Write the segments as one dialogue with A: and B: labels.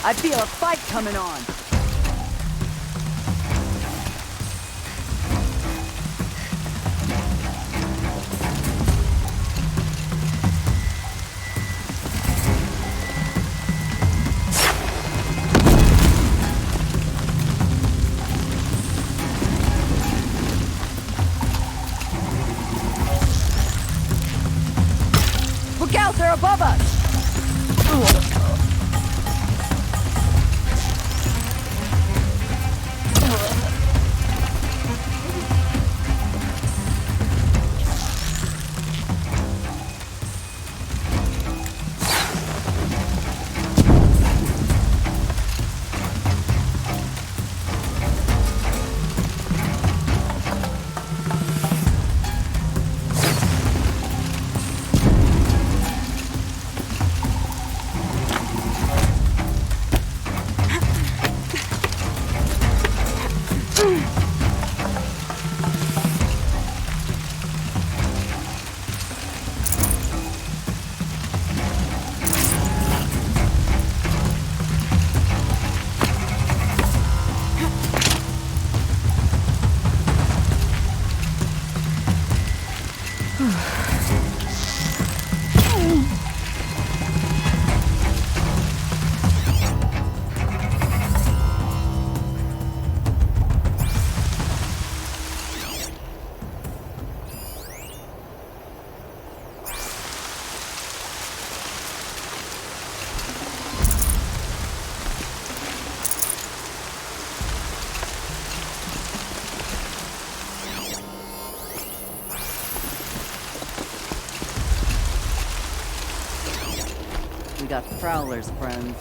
A: I feel a fight coming on. Look out, they're above us! We got prowlers, friends.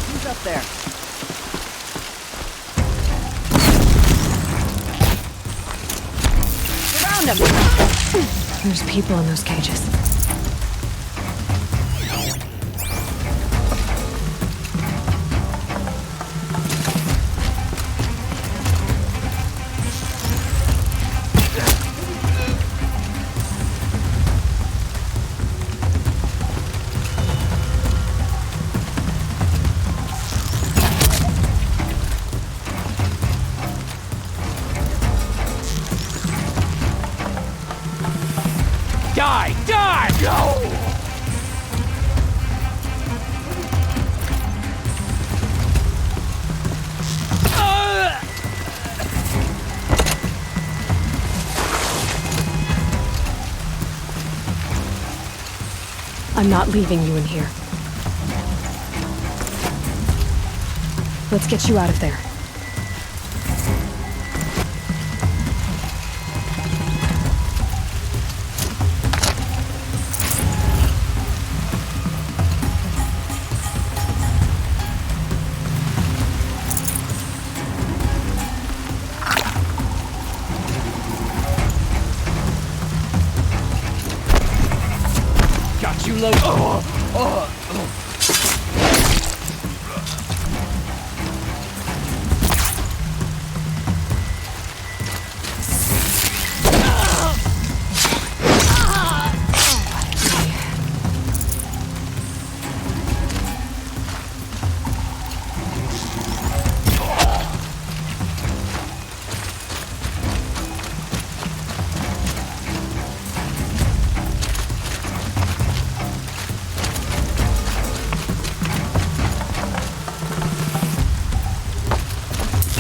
A: Who's up there?
B: There's people in those cages.
C: Die! Die! No!
B: I'm not leaving you in here. Let's get you out of there.
C: Got you low.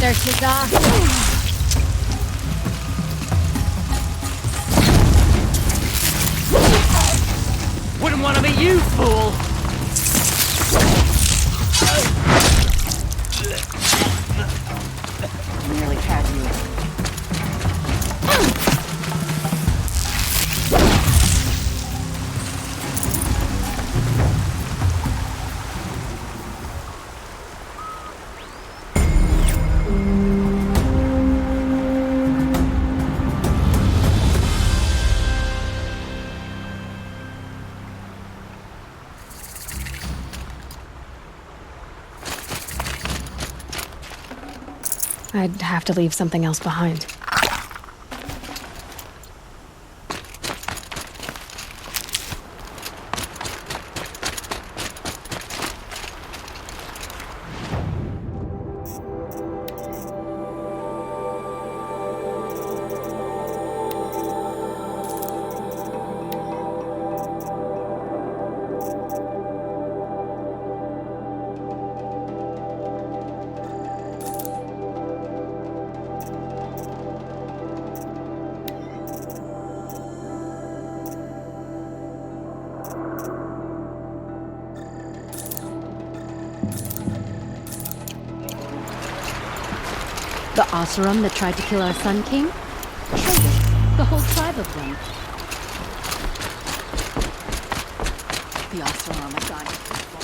B: There, Shazah.
C: Wouldn't want to meet you, fool!
A: Nearly had you.
B: I'd have to leave something else behind.
D: The Oseram that tried to kill our Sun King? Traitors. The whole tribe of them. The Oseram have gone too far.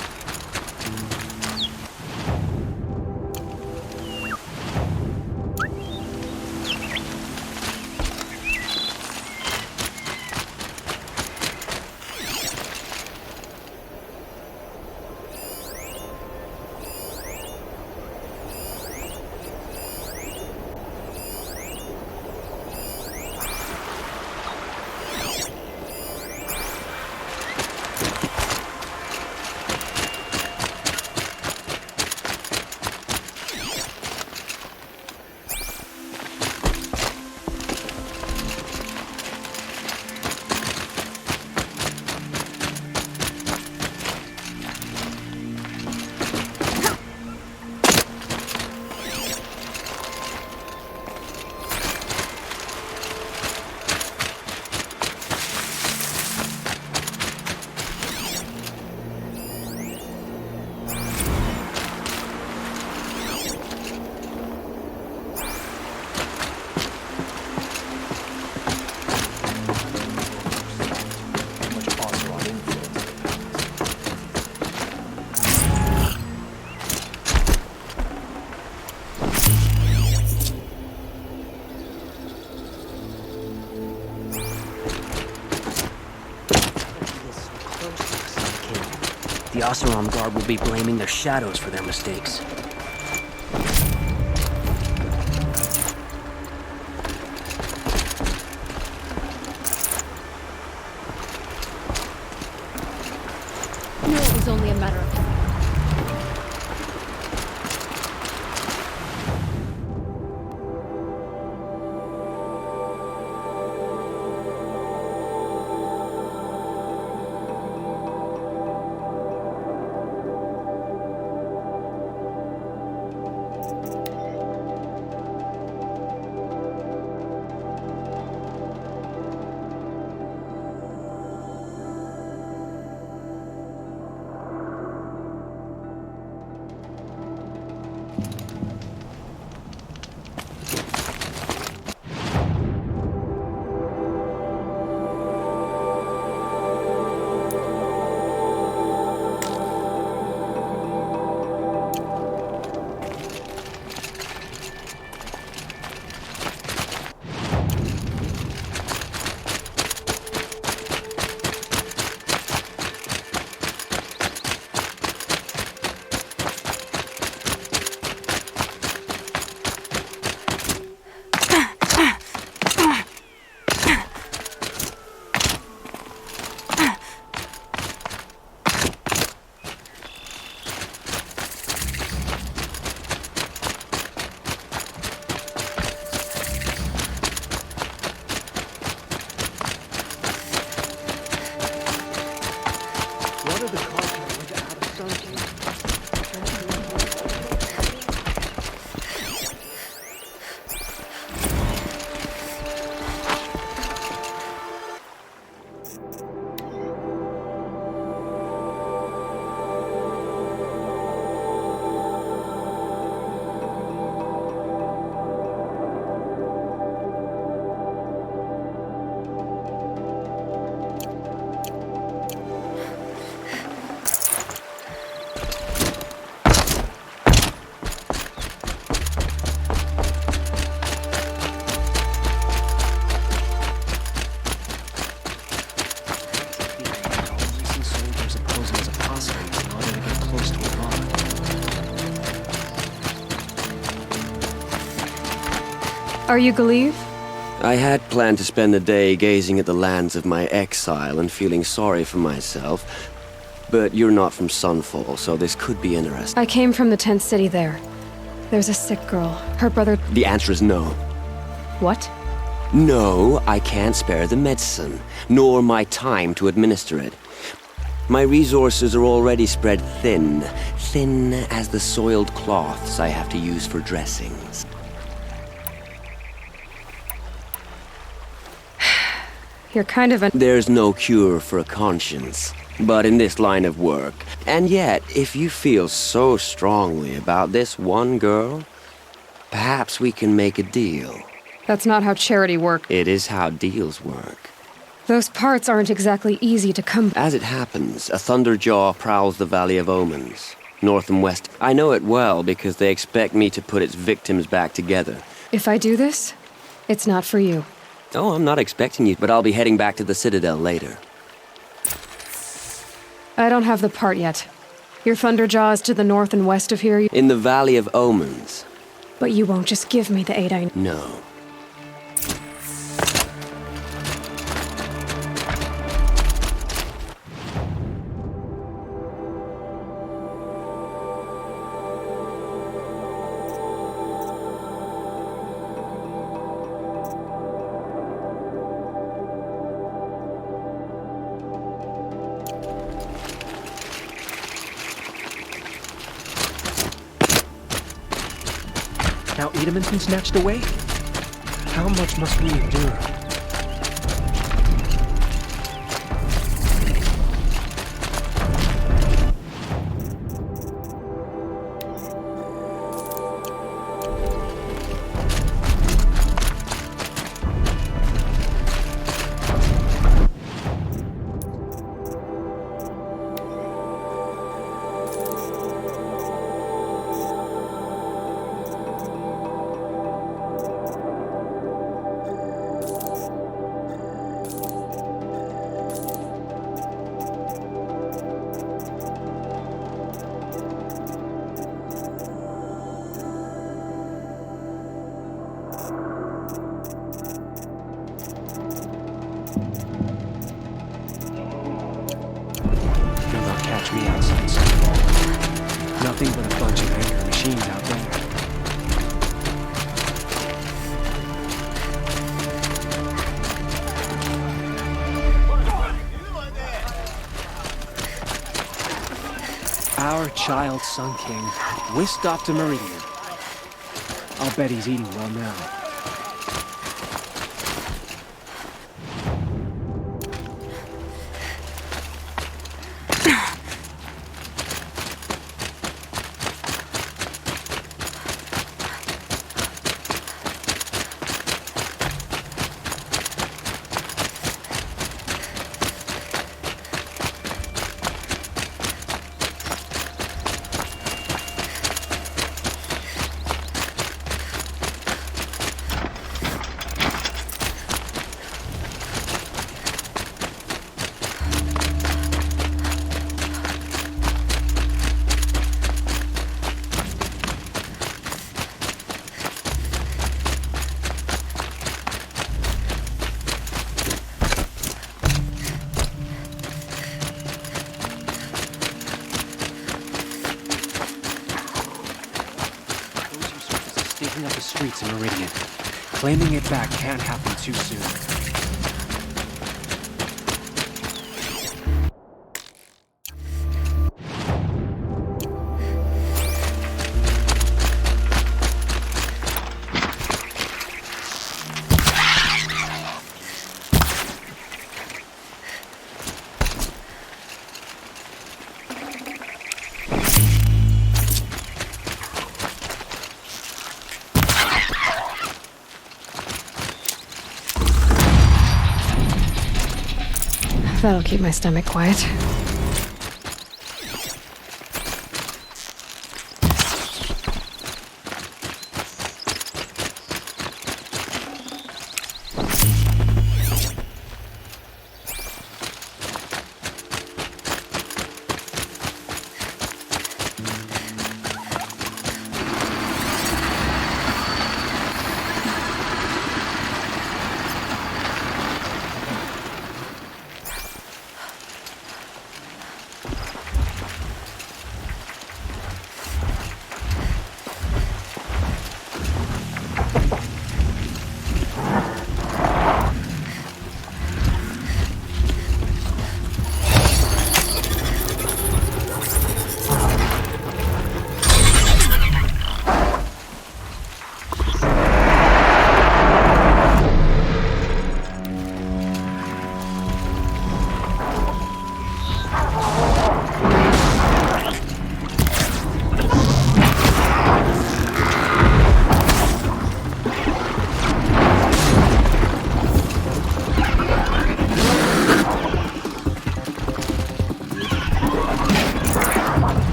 E: The Oseram Guard will be blaming their shadows for their mistakes.
D: Knew it was only a matter of time.
B: Are you Galeev?
F: I had planned to spend the day gazing at the lands of my exile and feeling sorry for myself, but you're not from Sunfall, so this could be interesting.
B: I came from the tent city there. There's a sick girl. Her brother...
F: The answer is no.
B: What?
F: No, I can't spare the medicine, nor my time to administer it. My resources are already spread thin, thin as the soiled cloths I have to use for dressings.
B: You're kind of a...
F: There's no cure for a conscience, but in this line of work. And yet, if you feel so strongly about this one girl, perhaps we can make a deal.
B: That's not how charity works.
F: It is how deals work.
B: Those parts aren't exactly easy to come by.
F: As it happens, a Thunderjaw prowls the Valley of Omens, north and west. I know it well because they expect me to put its victims back together.
B: If I do this, it's not for you.
F: Oh, I'm not expecting you, but I'll be heading back to the Citadel later.
B: I don't have the part yet. Your Thunderjaw is to the north and west of here,
F: In the Valley of Omens.
B: but you won't just give me the aid I need.
F: No.
E: Now Edamon's been snatched away? How much must we endure? Catch me outside Sunfall. Nothing but a bunch of angry machines out there. Our child Sun King whisked off to Meridian. I'll bet he's eating well now. Staking up the streets in Meridian. Claiming it back can't happen too soon.
B: That'll keep my stomach quiet.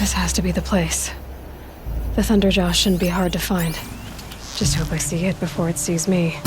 B: This has to be the place. The Thunderjaw shouldn't be hard to find. Just hope I see it before it sees me.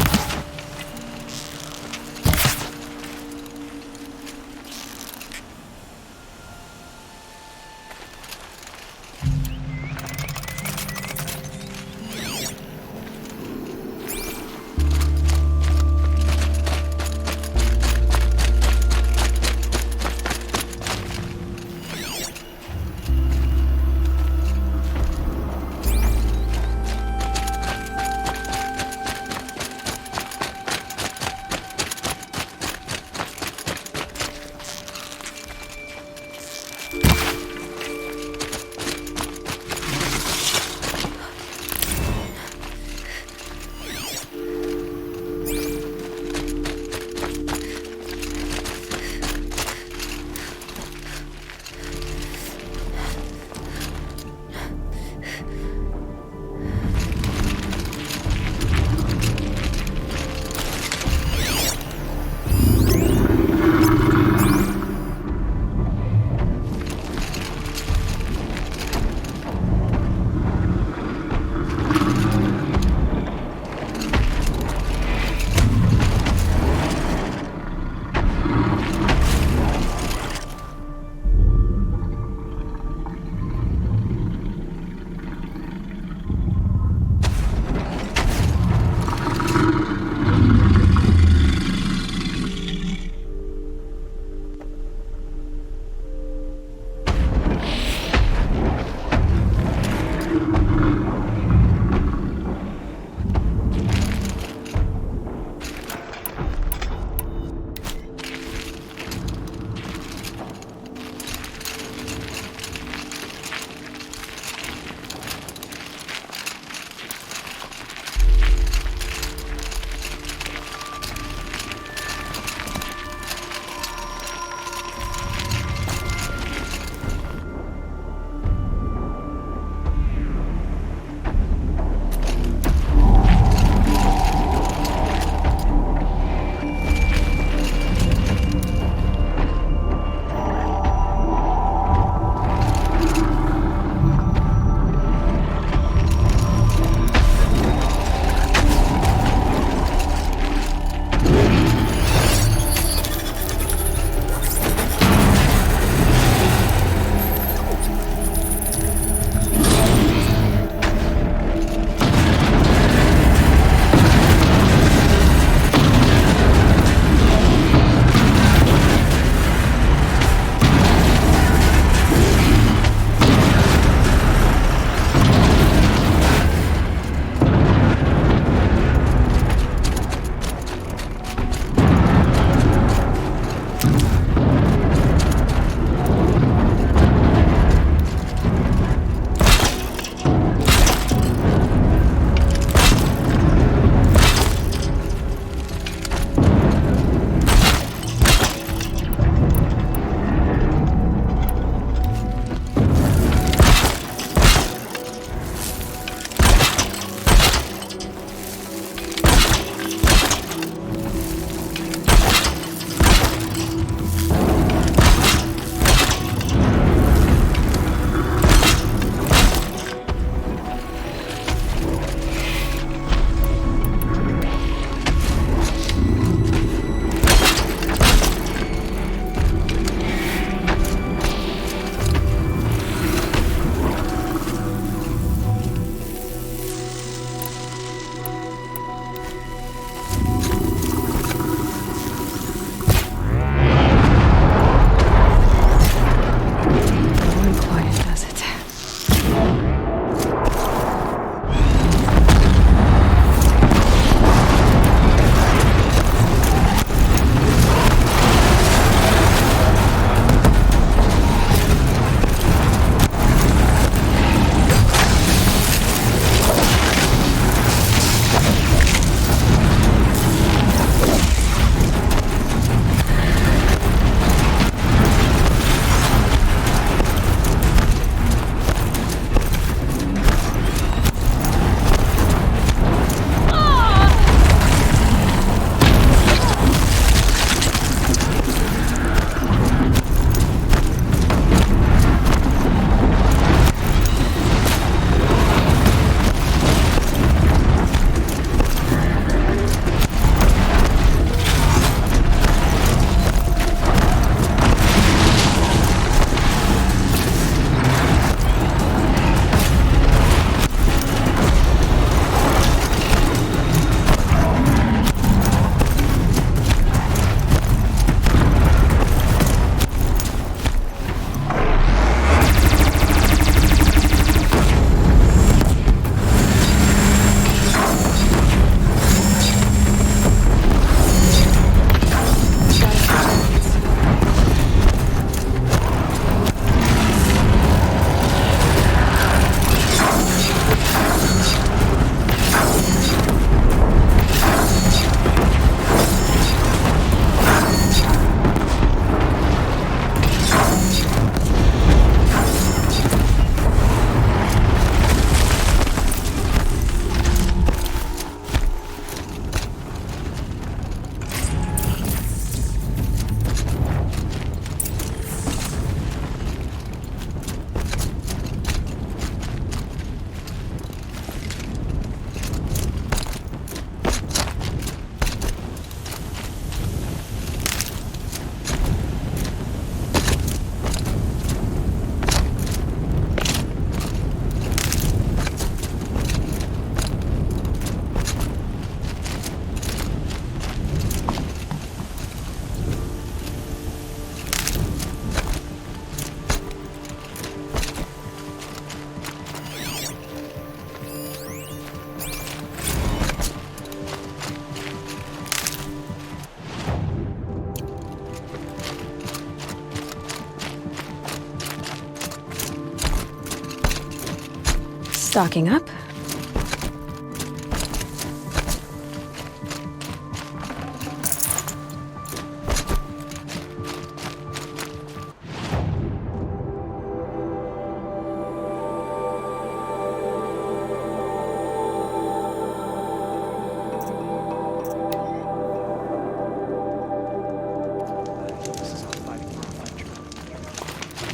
B: Stocking up.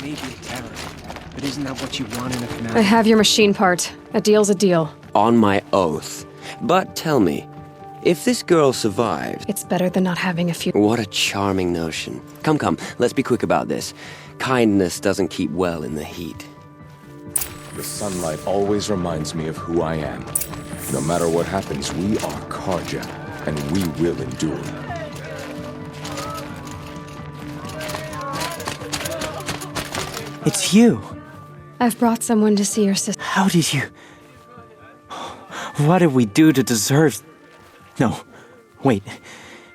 E: Maybe a terror, but isn't that what you want in a command?
B: I have your machine part. A deal's a deal.
F: On my oath. But tell me, if this girl survived...
B: It's better than not having a few.
F: What a charming notion. Come, let's be quick about this. Kindness doesn't keep well in the heat.
G: The sunlight always reminds me of who I am. No matter what happens, we are Carja, and we will endure.
H: It's you.
B: I've brought someone to see your sister.
H: How did you... What did we do to deserve... No, wait.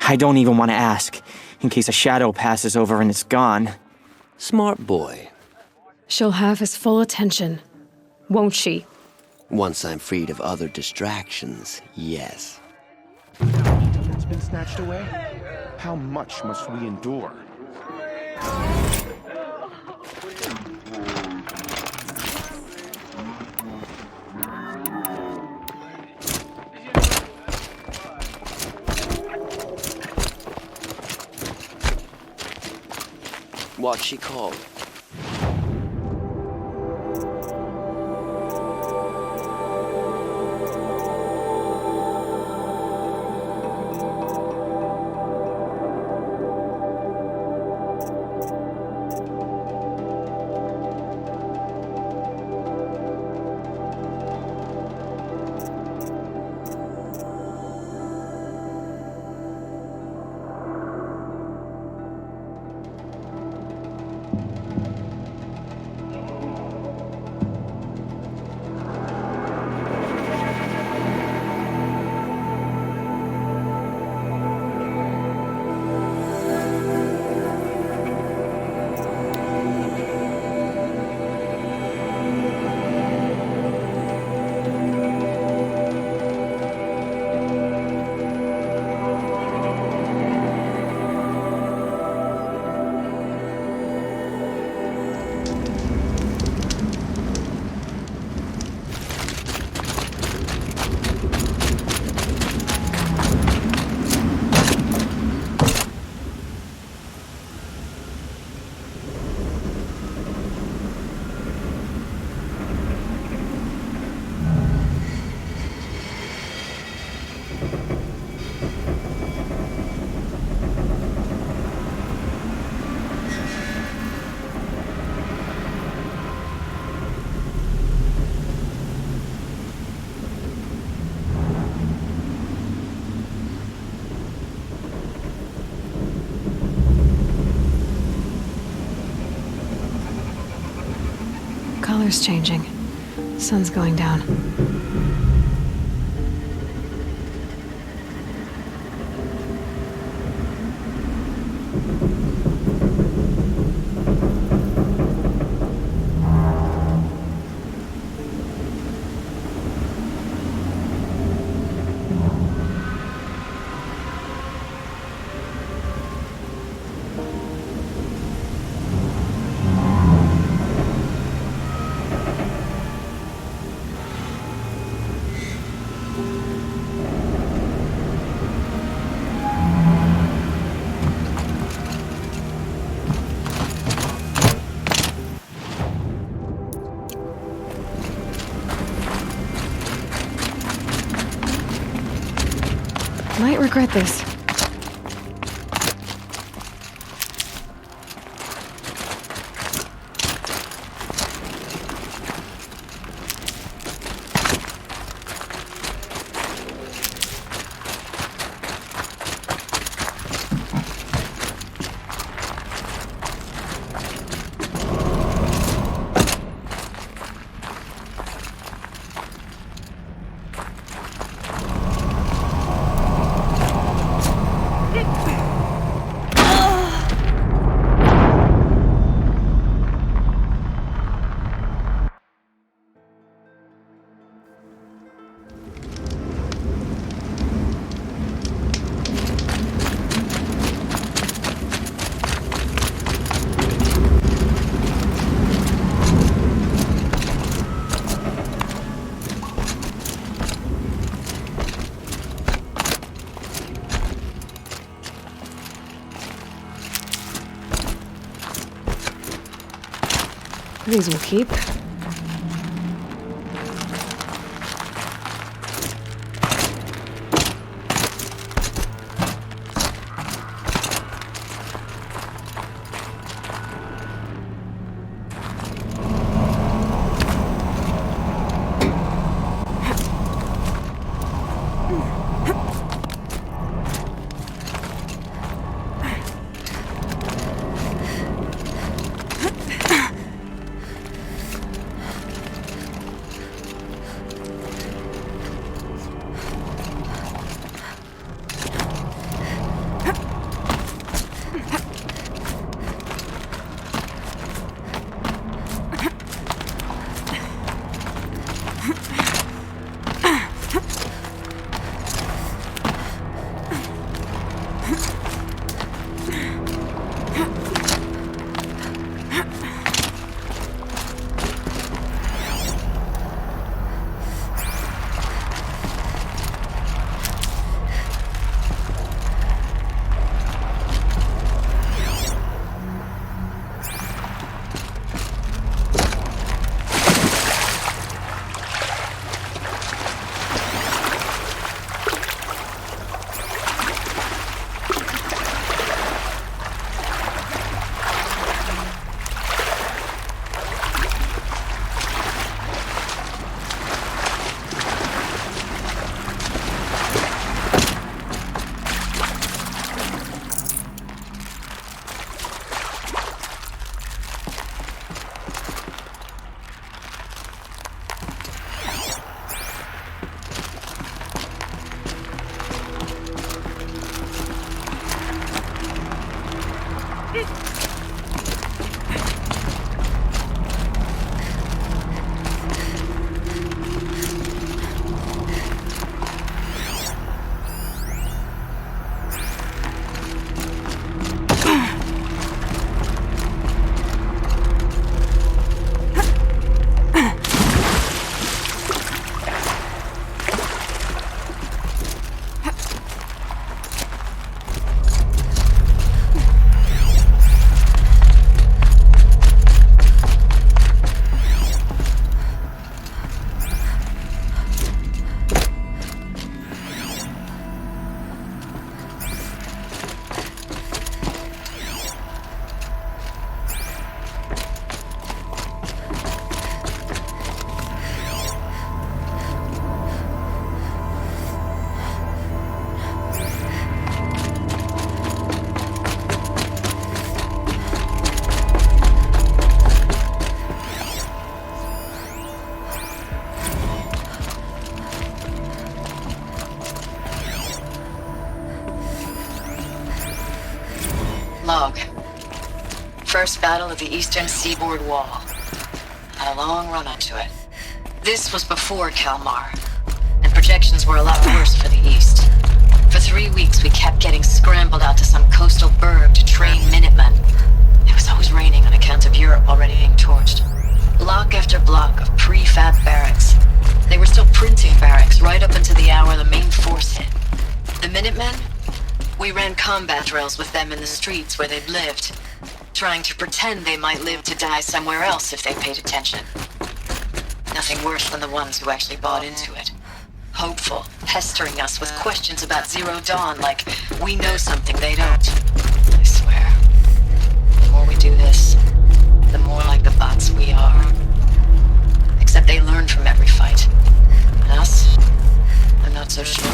H: I don't even want to ask, in case a shadow passes over and it's gone.
F: Smart boy.
B: She'll have his full attention, won't she?
F: Once I'm freed of other distractions, yes.
G: It's been snatched away? How much must we endure?
F: What's she called?
B: Color's changing. Sun's going down. Might regret this. These will keep.
I: Log. First battle of the eastern seaboard wall. Had a long run up to it. This was before Kalmar, and projections were a lot worse for the east. For 3 weeks we kept getting scrambled out to some coastal burg to train Minutemen. It was always raining on account of Europe already being torched. Block after block of prefab barracks. They were still printing barracks right up until the hour the main force hit. The Minutemen? We ran combat drills with them in the streets where they'd lived, trying to pretend they might live to die somewhere else if they paid attention. Nothing worse than the ones who actually bought into it. Hopeful, pestering us with questions about Zero Dawn like we know something they don't. I swear, the more we do this, the more like the bots we are. Except they learn from every fight. And us? I'm not so sure.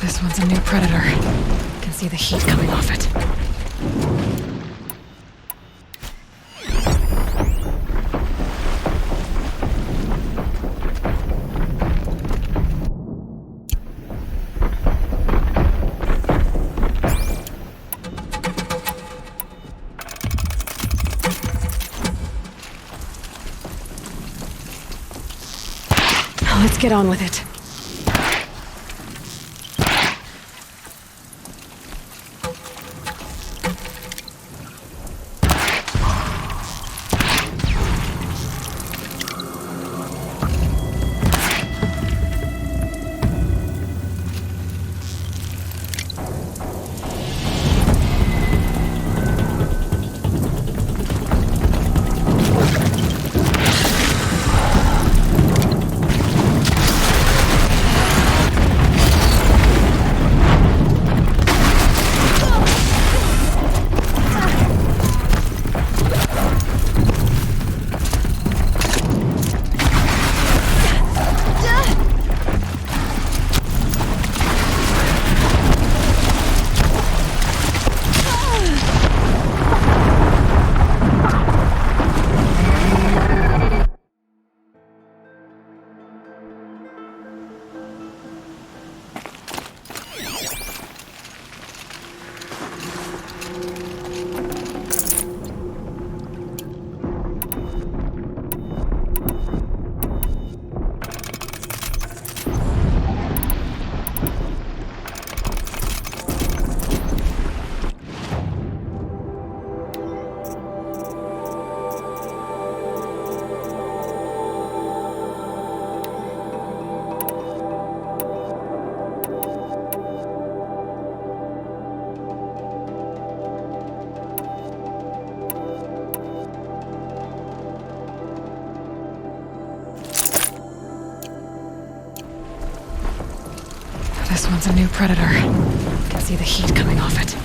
B: This one's a new predator. Can see the heat coming off it. Let's get on with it. This one's a new predator. Can see the heat coming off it.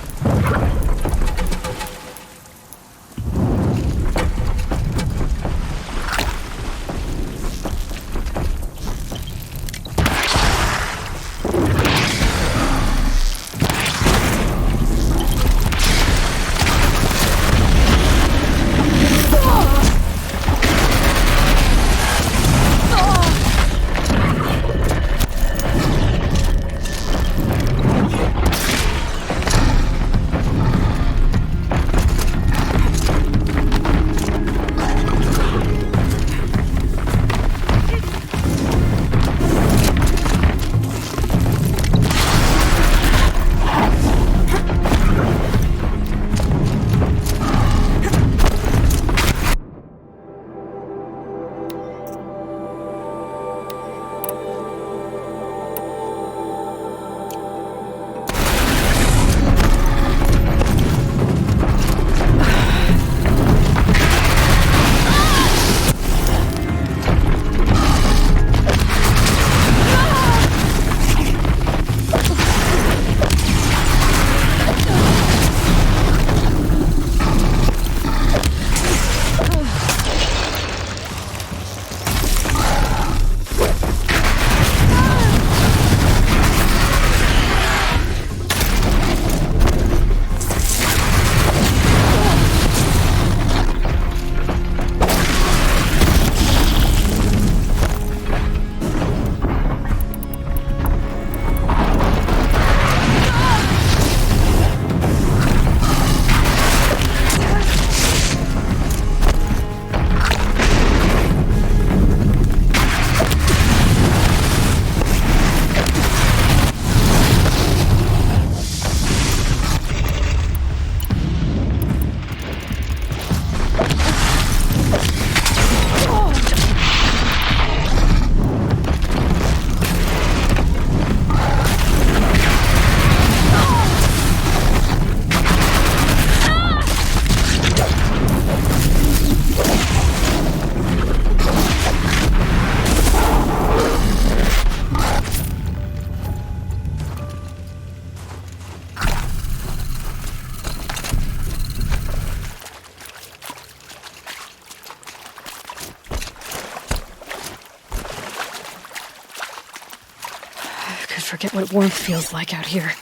B: forget what warmth feels like out here.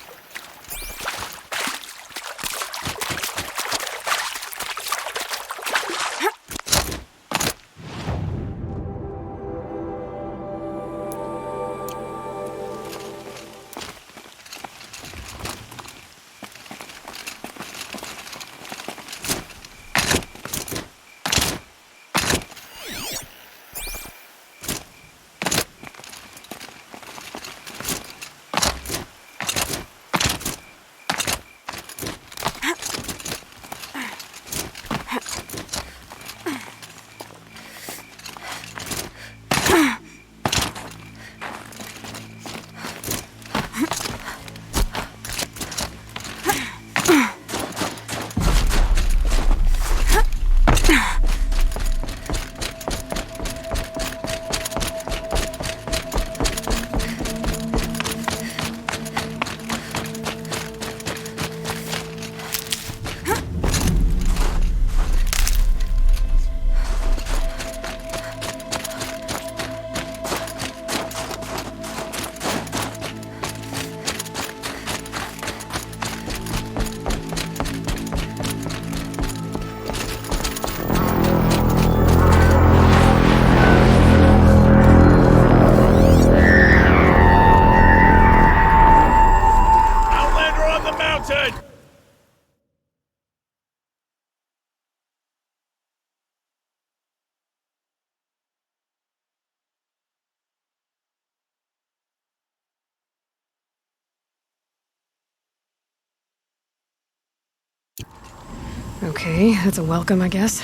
B: Okay, that's a welcome, I guess.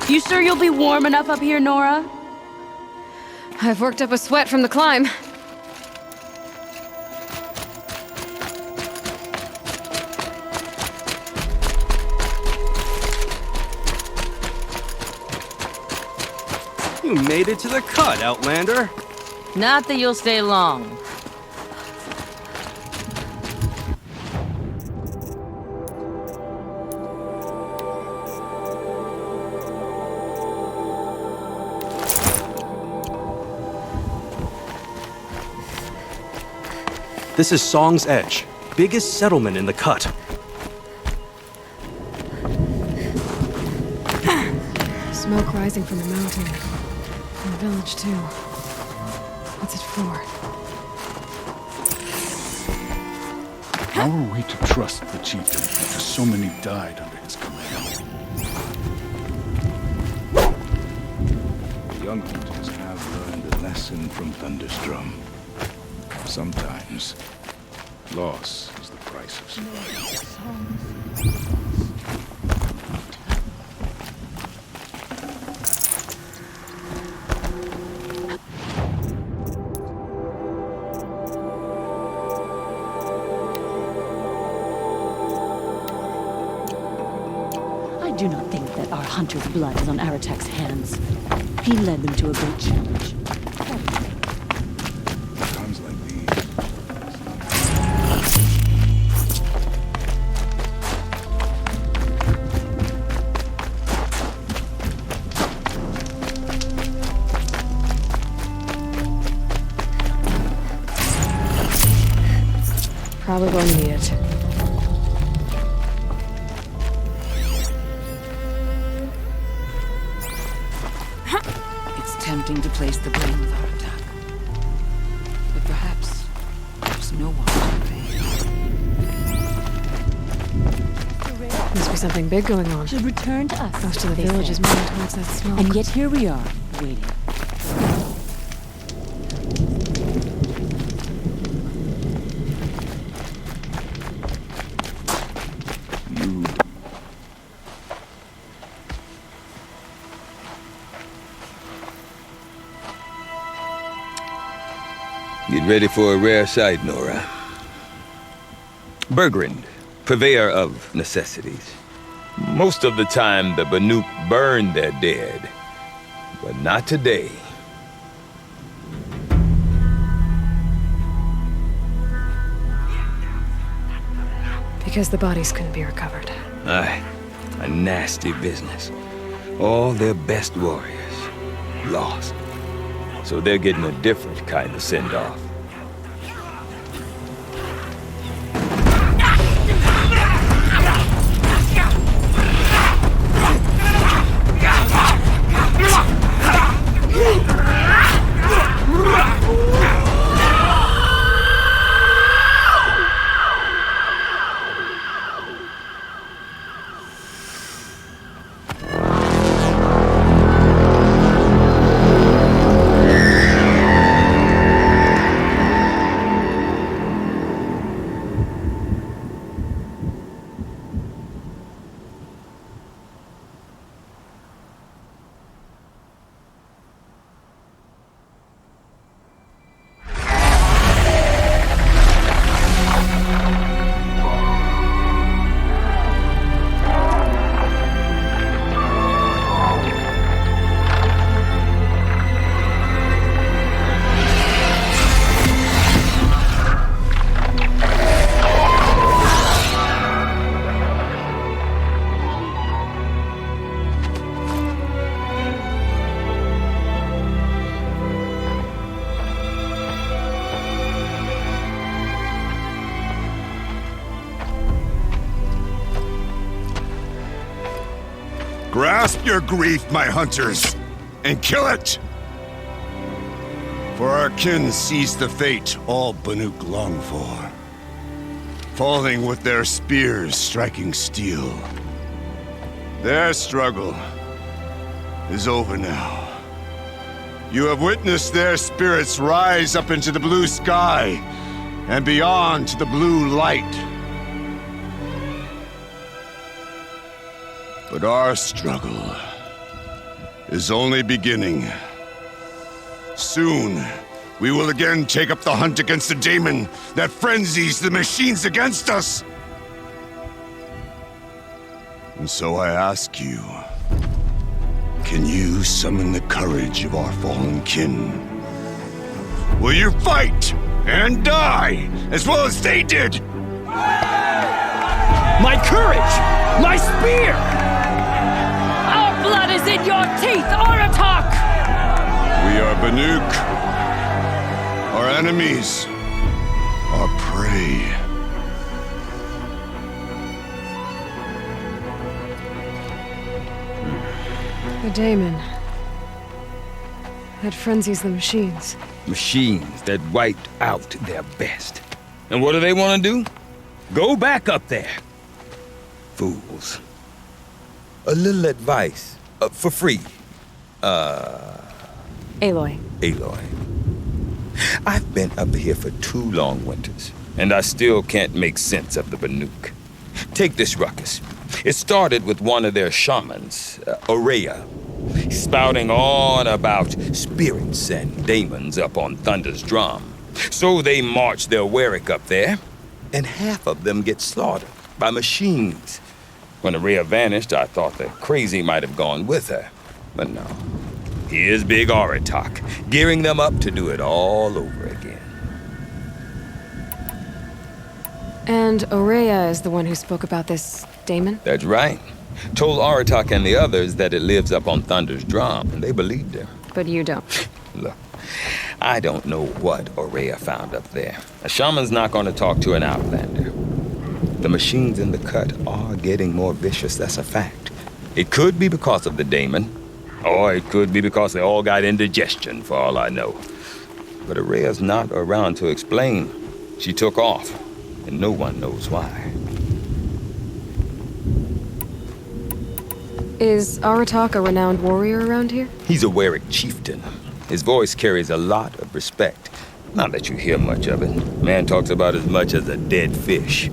D: You sure you'll be warm enough up here, Nora?
B: I've worked up a sweat from the climb.
E: You made it to the cut, Outlander.
C: Not that you'll stay long.
J: This is Song's Edge, biggest settlement in the cut.
B: Smoke rising from the mountain. And the village, too. What's it for?
K: How are we to trust the chieftain after so many died under his command? Young hunters have learned a lesson from Thunderstrom. Sometimes, loss is the price of survival.
L: I do not think that our hunter's blood is on Aratek's hands. He led them to a great challenge.
K: Times like these.
B: Probably going to need it.
A: It's tempting to place the blame with Aratak. But perhaps there's no one to blame.
B: Must be something big going on.
L: Should return to us.
B: Most of the
L: they
B: village
L: said.
B: is moving towards that smoke.
L: And yet here we are, waiting.
M: Get ready for a rare sight, Nora. Bergrand, purveyor of necessities. Most of the time, the Banuk burn their dead. But not today.
B: Because the bodies couldn't be recovered.
M: Aye, a nasty business. All their best warriors lost. So they're getting a different kind of send-off.
K: Grasp your grief, my hunters, and kill it! For our kin sees the fate all Banuk long for. Falling with their spears striking steel. Their struggle is over now. You have witnessed their spirits rise up into the blue sky and beyond to the blue light. But our struggle is only beginning. Soon, we will again take up the hunt against the daemon that frenzies the machines against us. And so I ask you, can you summon the courage of our fallen kin? Will you fight and die as well as they did?
H: My courage! My spear!
C: Our blood is in your teeth, Aratak!
K: We are Banuk. Our enemies are prey.
B: The daemon. That frenzies the machines.
M: Machines that wiped out their best. And what do they want to do? Go back up there. Fools. A little advice. For free.
B: Aloy.
M: Aloy. I've been up here for 2 long winters, and I still can't make sense of the Banuk. Take this ruckus. It started with one of their shamans, Ourea, spouting on about spirits and daemons up on Thunder's drum. So they march their Warwick up there, and half of them get slaughtered by machines. When Ourea vanished, I thought the crazy might have gone with her. But no. Here's Big Aratak, gearing them up to do it all over again.
B: And Ourea is the one who spoke about this daemon?
M: That's right. Told Aratak and the others that it lives up on Thunder's drum, and they believed her.
B: But you don't.
M: Look, I don't know what Ourea found up there. A shaman's not going to talk to an outlander. The machines in the cut are getting more vicious, that's a fact. It could be because of the daemon, or it could be because they all got indigestion, for all I know. But Ourea's not around to explain. She took off, and no one knows why.
B: Is Aratak a renowned warrior around here?
M: He's a Warwick chieftain. His voice carries a lot of respect. Not that you hear much of it. Man talks about as much as a dead fish.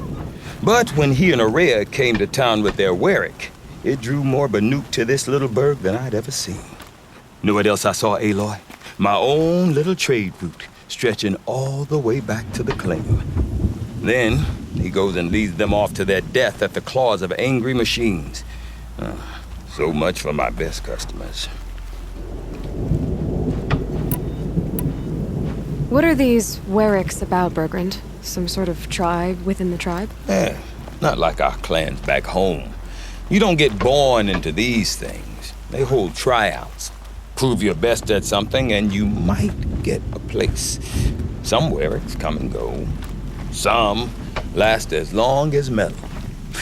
M: But when he and Ourea came to town with their Warwick, it drew more Banuk to this little burg than I'd ever seen. Know what else I saw, Aloy? My own little trade route, stretching all the way back to the claim. Then, he goes and leads them off to their death at the claws of angry machines. So much for my best customers.
B: What are these Werricks about, Bergrand? Some sort of tribe within the tribe?
M: Not like our clans back home. You don't get born into these things. They hold tryouts. Prove your best at something and you might get a place. Some Werricks come and go. Some last as long as metal.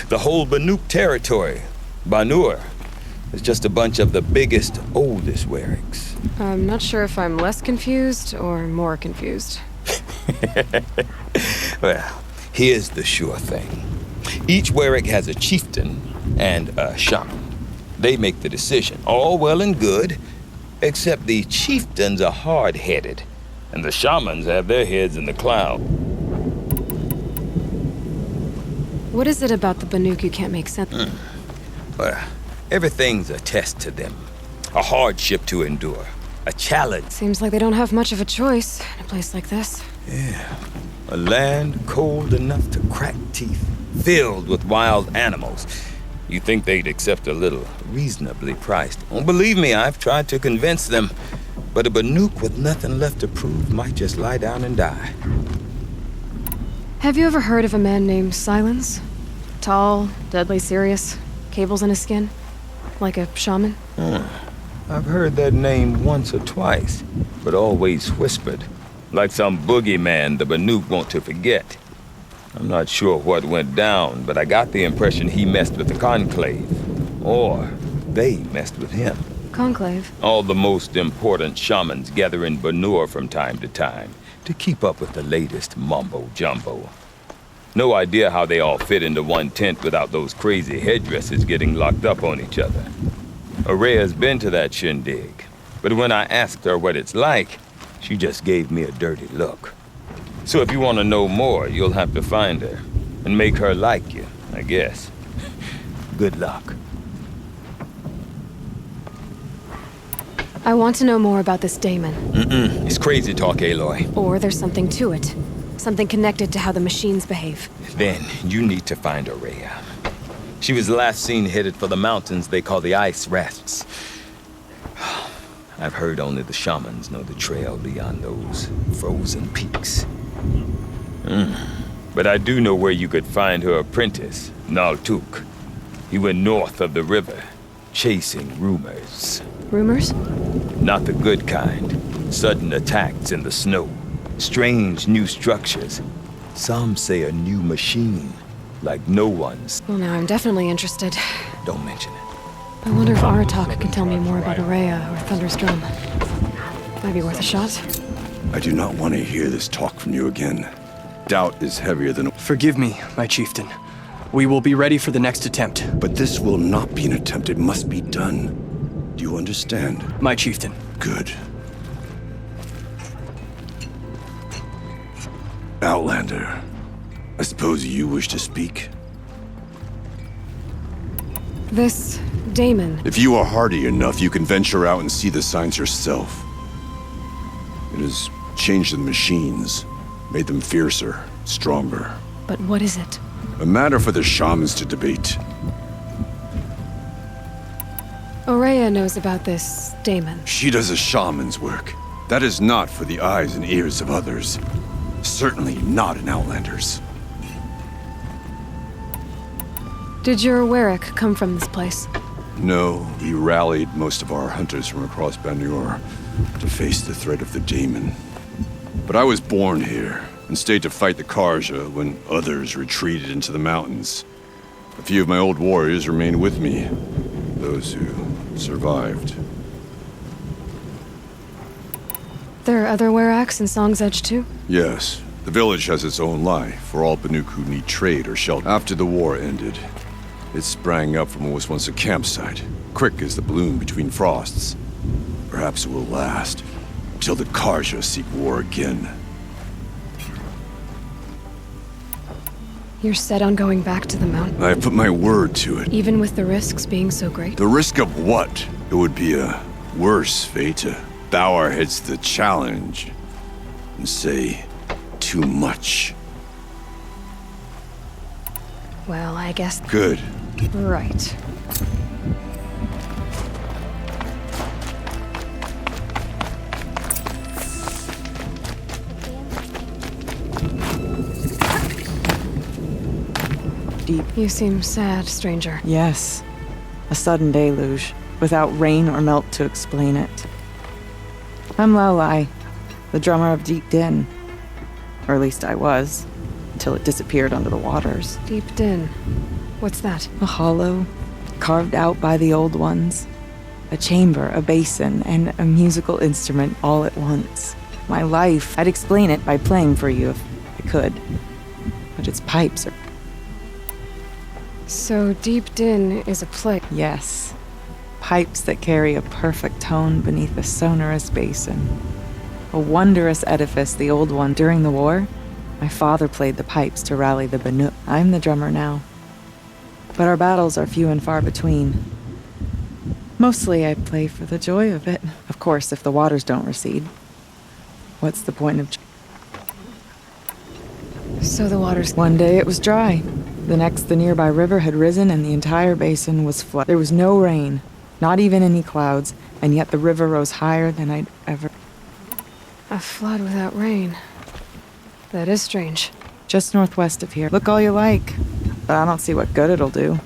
M: The whole Banuk territory, Banur, is just a bunch of the biggest, oldest Werricks.
B: I'm not sure if I'm less confused or more confused.
M: Well, here's the sure thing. Each Werrick has a chieftain and a shaman. They make the decision, all well and good, except the chieftains are hard-headed, and the shamans have their heads in the cloud.
B: What is it about the Banuk you can't make sense?
M: Well, everything's a test to them. A hardship to endure. A challenge.
B: Seems like they don't have much of a choice in a place like this.
M: Yeah. A land cold enough to crack teeth, filled with wild animals. You think they'd accept a little reasonably priced. Oh, believe me, I've tried to convince them. But a Banuk with nothing left to prove might just lie down and die.
B: Have you ever heard of a man named Silence? Tall, deadly serious, cables in his skin? Like a shaman?
M: I've heard that name once or twice, but always whispered. Like some boogeyman the Banuk want to forget. I'm not sure what went down, but I got the impression he messed with the Conclave. Or they messed with him.
B: Conclave?
M: All the most important shamans gather in Banur from time to time to keep up with the latest mumbo-jumbo. No idea how they all fit into one tent without those crazy headdresses getting locked up on each other. Araya's been to that shindig, but when I asked her what it's like, she just gave me a dirty look. So if you want to know more, you'll have to find her and make her like you, I guess. Good luck.
B: I want to know more about this Daemon.
M: It's crazy talk, Aloy.
B: Or there's something to it. Something connected to how the machines behave.
M: Then you need to find Araya. She was last seen headed for the mountains they call the Ice Rafts. I've heard only the shamans know the trail beyond those frozen peaks. But I do know where you could find her apprentice, Naltuk. He went north of the river, chasing rumors.
B: Rumors?
M: Not the good kind. Sudden attacks in the snow. Strange new structures. Some say a new machine, like no one's.
B: Well, now I'm definitely interested.
M: Don't mention it.
B: I wonder if Aratak can tell me more about Araya or Thunder's Drum. Might be worth a shot.
K: I do not want to hear this talk from you again. Doubt is heavier than...
E: Forgive me, my chieftain. We will be ready for the next attempt.
K: But this will not be an attempt. It must be done. Do you understand?
E: My chieftain.
K: Good. Outlander, I suppose you wish to speak?
B: This Daemon.
K: If you are hardy enough, you can venture out and see the signs yourself. It has changed the machines, made them fiercer, stronger.
B: But what is it?
K: A matter for the shamans to debate.
B: Araya knows about this Daemon.
K: She does a shaman's work. That is not for the eyes and ears of others. Certainly not an Outlander's.
B: Did your Werrick come from this place?
K: No, we rallied most of our hunters from across Banur to face the threat of the Daemon. But I was born here and stayed to fight the Karja when others retreated into the mountains. A few of my old warriors remained with me, those who survived.
B: There are other Werracks in Song's Edge too?
K: Yes. The village has its own life for all Banuk who need trade or shelter. After the war ended, it sprang up from what was once a campsite, quick as the bloom between frosts. Perhaps it will last until the Karja seek war again.
B: You're set on going back to the mountain?
K: I have put my word to it.
B: Even with the risks being so great?
K: The risk of what? It would be a worse fate to bow our heads to the challenge. and say too much.
B: Well, I guess...
K: Good.
B: Right.
N: Deep.
B: You seem sad, stranger.
N: Yes. A sudden deluge, without rain or melt to explain it. I'm Laolai, the drummer of Deep Din. Or at least I was, until it disappeared under the waters.
B: Deep Din. What's that?
N: A hollow, carved out by the old ones. A chamber, a basin, and a musical instrument all at once. My life, I'd explain it by playing for you if I could. But its pipes are...
B: So Deep Din is a place.
N: Yes. Pipes that carry a perfect tone beneath a sonorous basin. A wondrous edifice, the old one. During the war, my father played the pipes to rally the Banuk. I'm the drummer now. But our battles are few and far between. Mostly I play for the joy of it. Of course, if the waters don't recede. What's the point of...
B: So the waters...
N: One day it was dry. The next, the nearby river had risen and the entire basin was flooded. There was no rain, not even any clouds, and yet the river rose higher than I'd ever...
B: A flood without rain. That is strange.
N: Just northwest of here. Look all you like. But I don't see what good it'll do.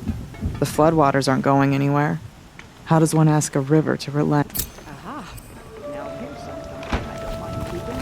N: The floodwaters aren't going anywhere. How does one ask a river to relent?
L: Aha. Now here's something I don't mind keeping.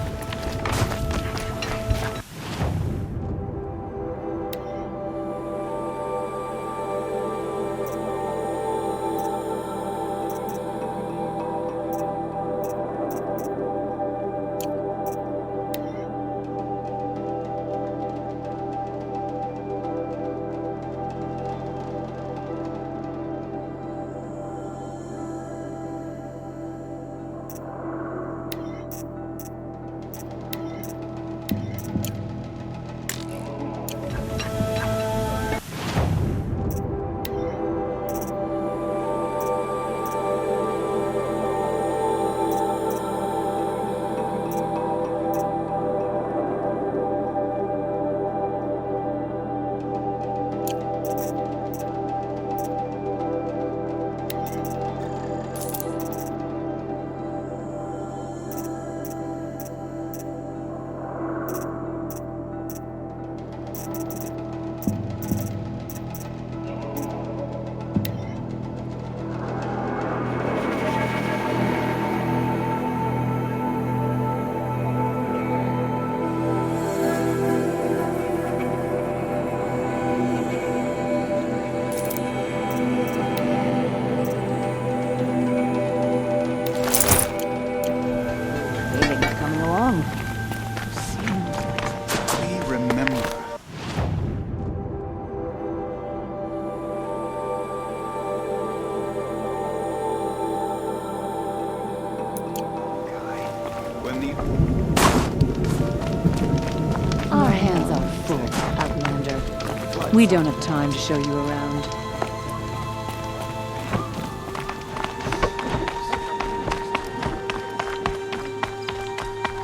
L: Our hands are full, Outlander. We don't have time to show you around.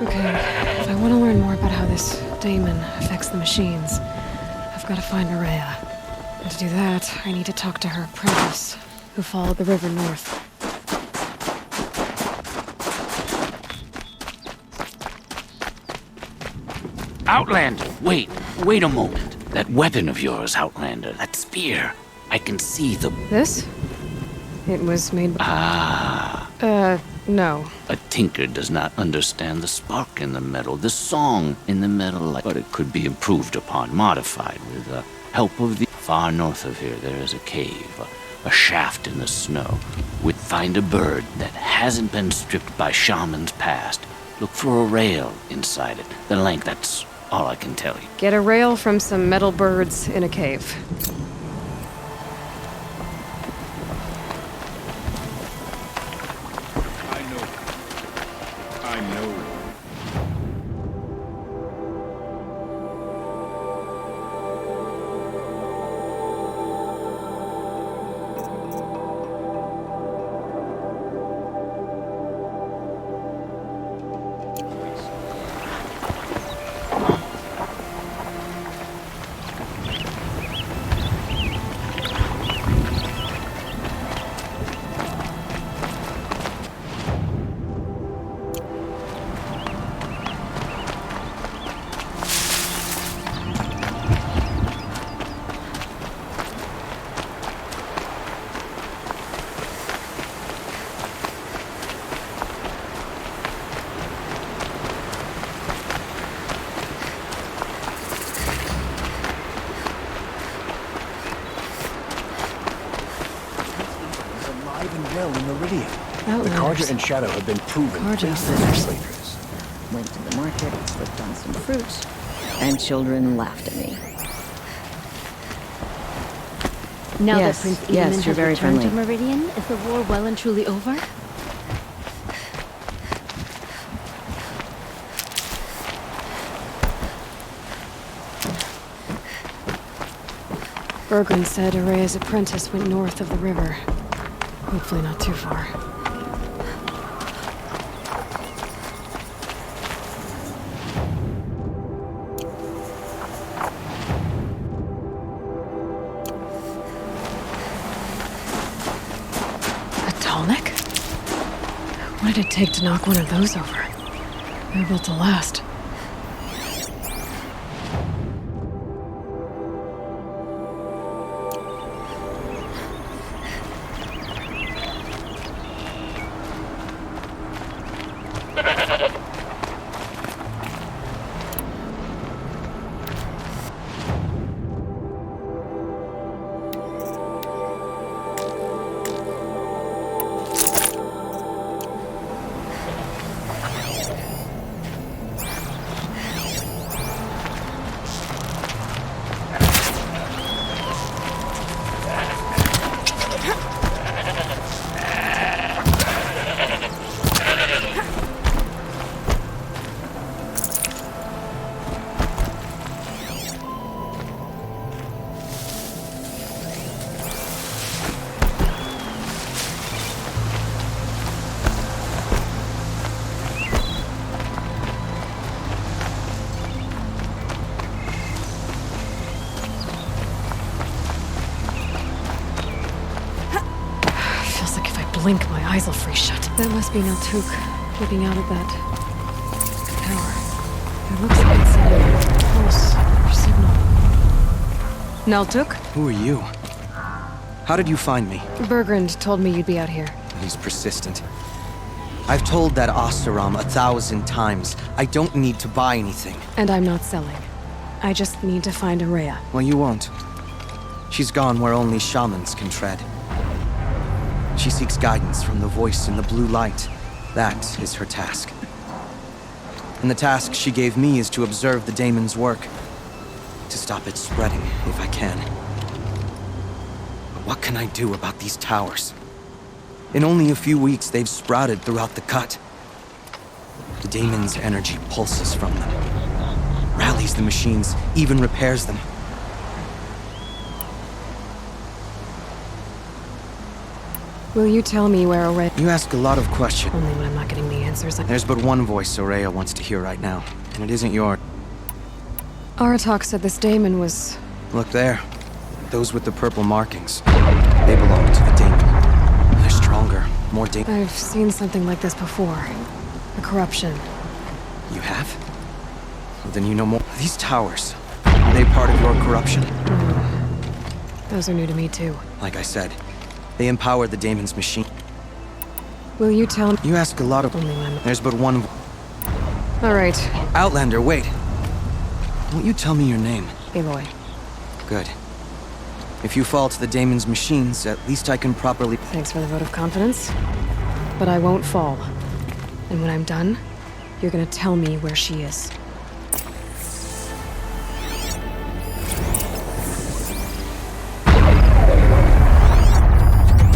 B: Okay, if I want to learn more about how this daemon affects the machines, I've got to find Maria. And to do that, I need to talk to her apprentice, who followed the river north.
O: Outlander, wait a moment. That weapon of yours, Outlander, that spear. I can see the...
B: This? It was made by... no.
O: A tinker does not understand the spark in the metal, the song in the metal, but it could be improved upon, modified with the help of the... Far north of here, there is a cave, a shaft in the snow. We'd find a bird that hasn't been stripped by shamans past. Look for a rail inside it. The length, that's all I can tell you.
B: Get a rail from some metal birds in a cave.
K: I know.
E: Meridian. The
B: Outlanders.
E: Carja and Shadow have been proven
B: Carja
E: faithful
B: outlanders.
E: slavers.
P: Went to the market, slipped on some fruit, and children laughed at me.
D: Now
P: Yes,
D: that Prince Eamon
P: yes,
D: has
P: you're very
D: returned to
P: friendly.
D: Meridian, is the war well and truly over?
B: Bergren said Araya's apprentice went north of the river. Hopefully not too far. A Dalnik? What did it take to knock one of those over? They're built to last. Feels like if I blink, my eyes will freeze shut. That must be Naltuk, looking out at that tower. It looks like it's sending a pulse or signal. Naltuk?
Q: Who are you? How did you find me?
B: Bergrand told me you'd be out here.
Q: He's persistent. I've told that Oseram 1,000 times. I don't need to buy anything.
B: And I'm not selling. I just need to find Araya.
Q: Well, you won't. She's gone where only shamans can tread. She seeks guidance from the voice in the blue light. That is her task. And the task she gave me is to observe the daemon's work. To stop it spreading, if I can. But what can I do about these towers? In only a few weeks, they've sprouted throughout the cut. The daemon's energy pulses from them. Rallies the machines, even repairs them.
B: Will you tell me where Araya...
Q: You ask a lot of questions.
B: Only when I'm not getting the answers.
Q: There's but one voice Araya wants to hear right now, and it isn't yours.
B: Aratak said this daemon was...
Q: Look there. Those with the purple markings. They belong to the daemon. They're stronger, more
B: I've seen something like this before. A corruption.
Q: You have? Well, then you know more. These towers, are they part of your corruption?
B: Those are new to me too.
Q: Like I said, they empower the daemon's machine.
B: Will you tell me...
Q: You ask a lot of...
B: Only when...
Q: There's but one...
B: Alright.
Q: Outlander, wait. Won't you tell me your name?
B: Aloy.
Q: Good. If you fall to the daemon's machines, at least I can properly...
B: Thanks for the vote of confidence. But I won't fall. And when I'm done, you're gonna tell me where she is.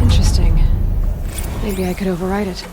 B: Interesting. Maybe I could override it.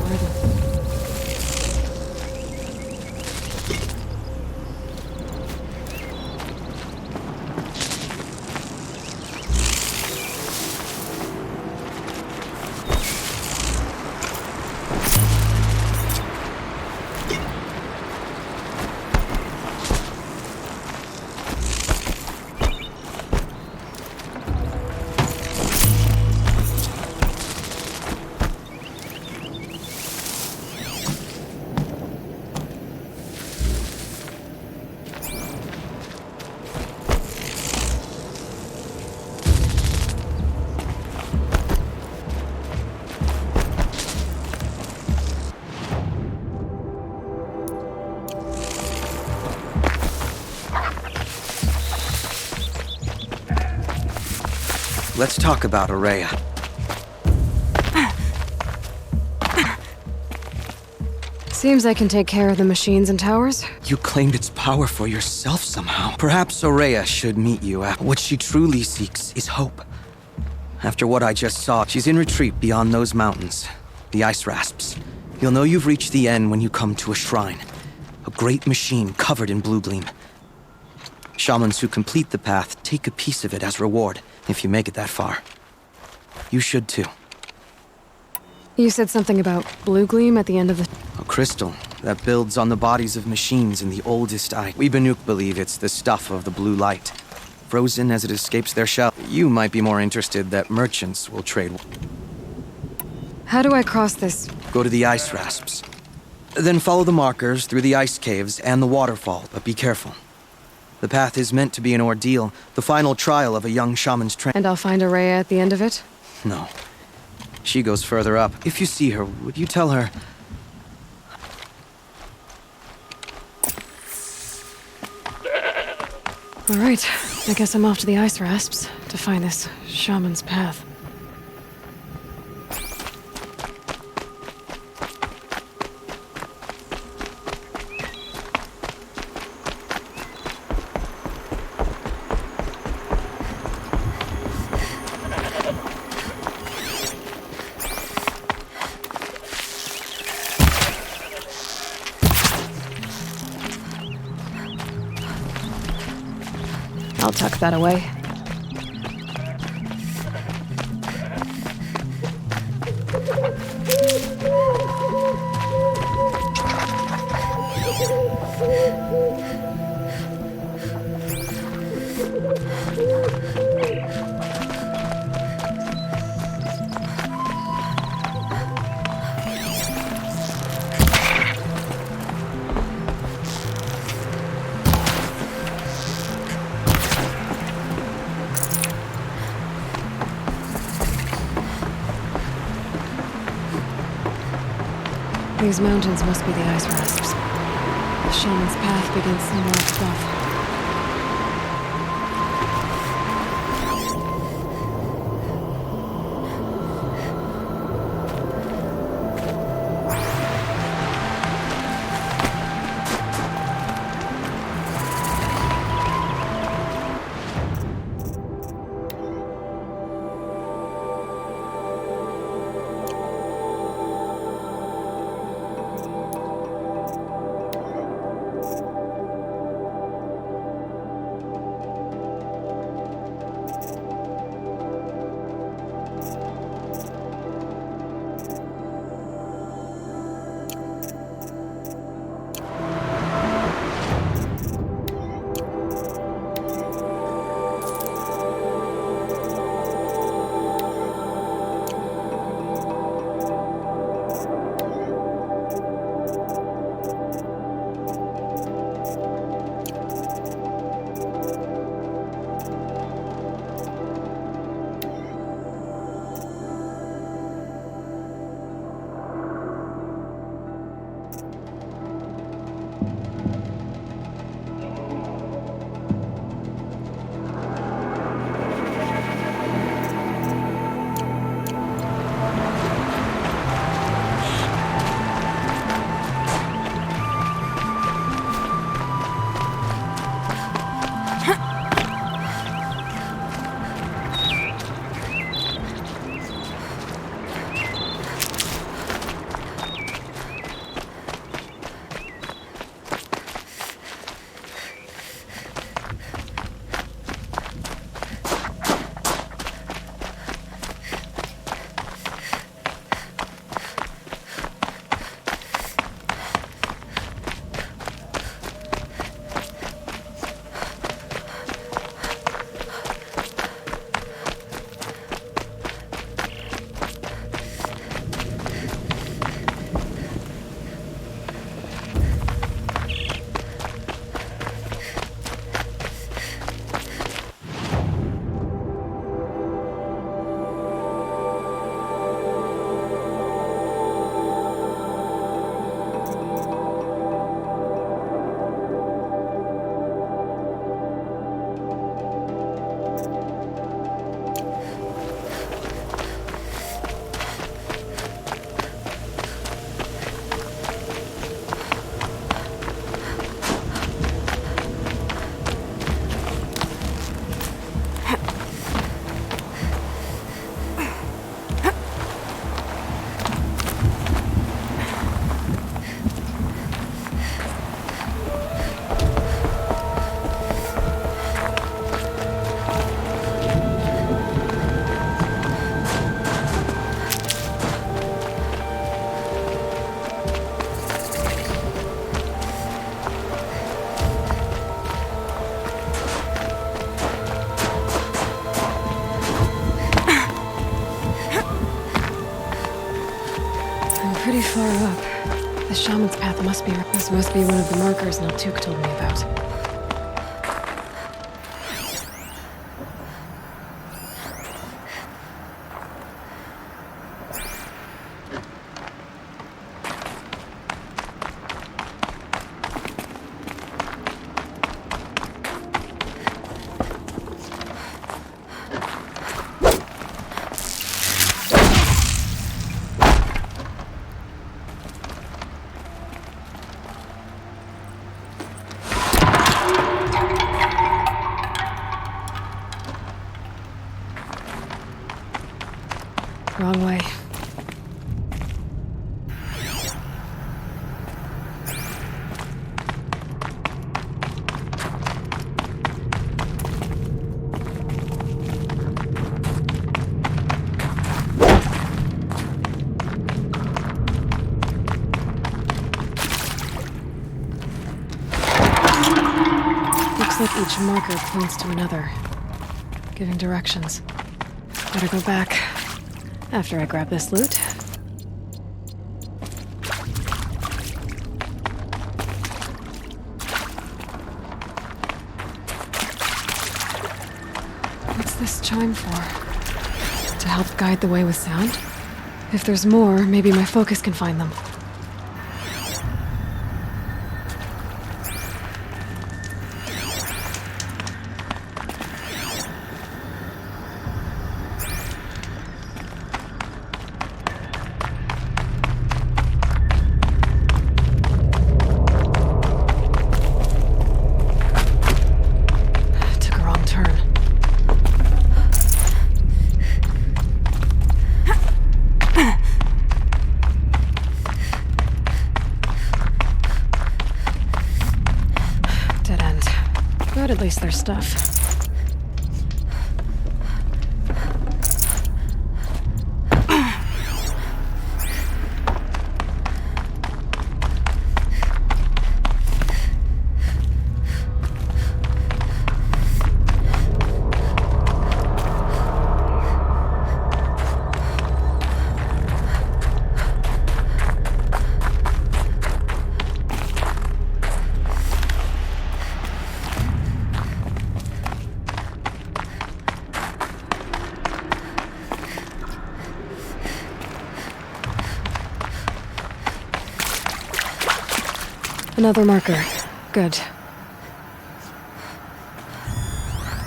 B: rhythm.
Q: Let's talk about Ourea.
B: Seems I can take care of the machines and towers.
Q: You claimed its power for yourself somehow. Perhaps Ourea should meet you. What she truly seeks is hope. After what I just saw, she's in retreat beyond those mountains. The ice rasps. You'll know you've reached the end when you come to a shrine. A great machine covered in blue gleam. Shamans who complete the path take a piece of it as reward, if you make it that far. You should too.
B: You said something about blue gleam at the end of the...
Q: A crystal that builds on the bodies of machines in the oldest ice. We Banuk believe it's the stuff of the blue light. Frozen as it escapes their shell. You might be more interested that merchants will trade.
B: How do I cross this?
Q: Go to the ice rasps. Then follow the markers through the ice caves and the waterfall, but be careful. The path is meant to be an ordeal, the final trial of a young shaman's training.
B: And I'll find Ourea at the end of it?
Q: No. She goes further up. If you see her, would you tell her...
B: All right, I guess I'm off to the ice rasps to find this shaman's path. I'll tuck that away. These mountains must be the ice rasps. The shaman's path begins somewhere up above. I'm pretty far up. The shaman's path must be... This must be one of the markers Naltuk told me about. Wrong way. Looks like each marker points to another, giving directions. Better go back. After I grab this loot. What's this chime for? To help guide the way with sound? If there's more, maybe my focus can find them. But at least there's stuff. Another marker. Good.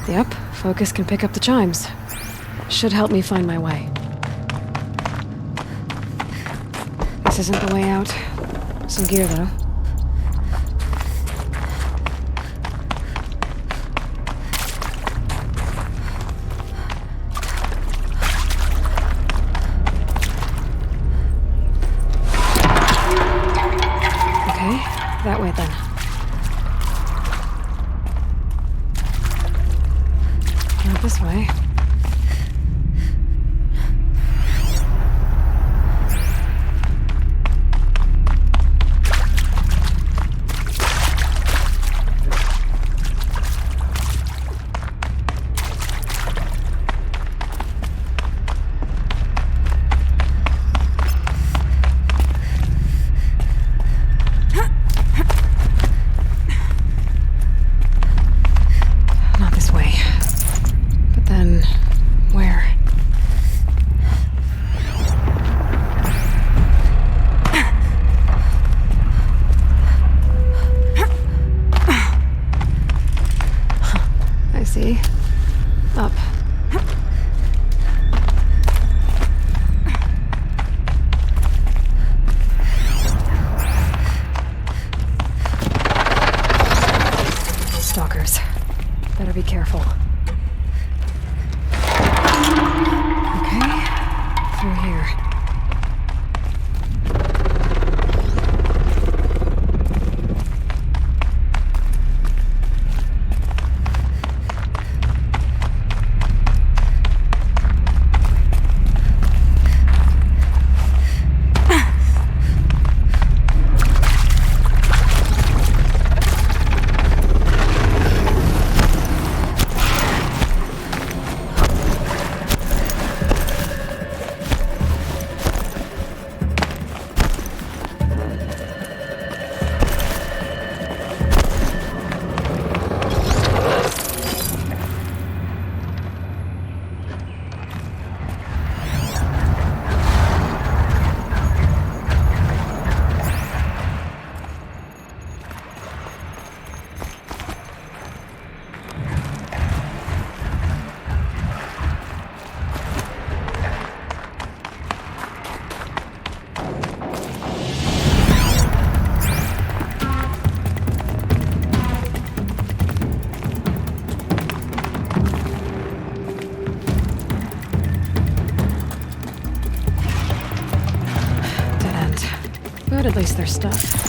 B: Yep, focus can pick up the chimes. Should help me find my way. This isn't the way out. Some gear, though. That way, then. Not this way. But then, got at least their stuff.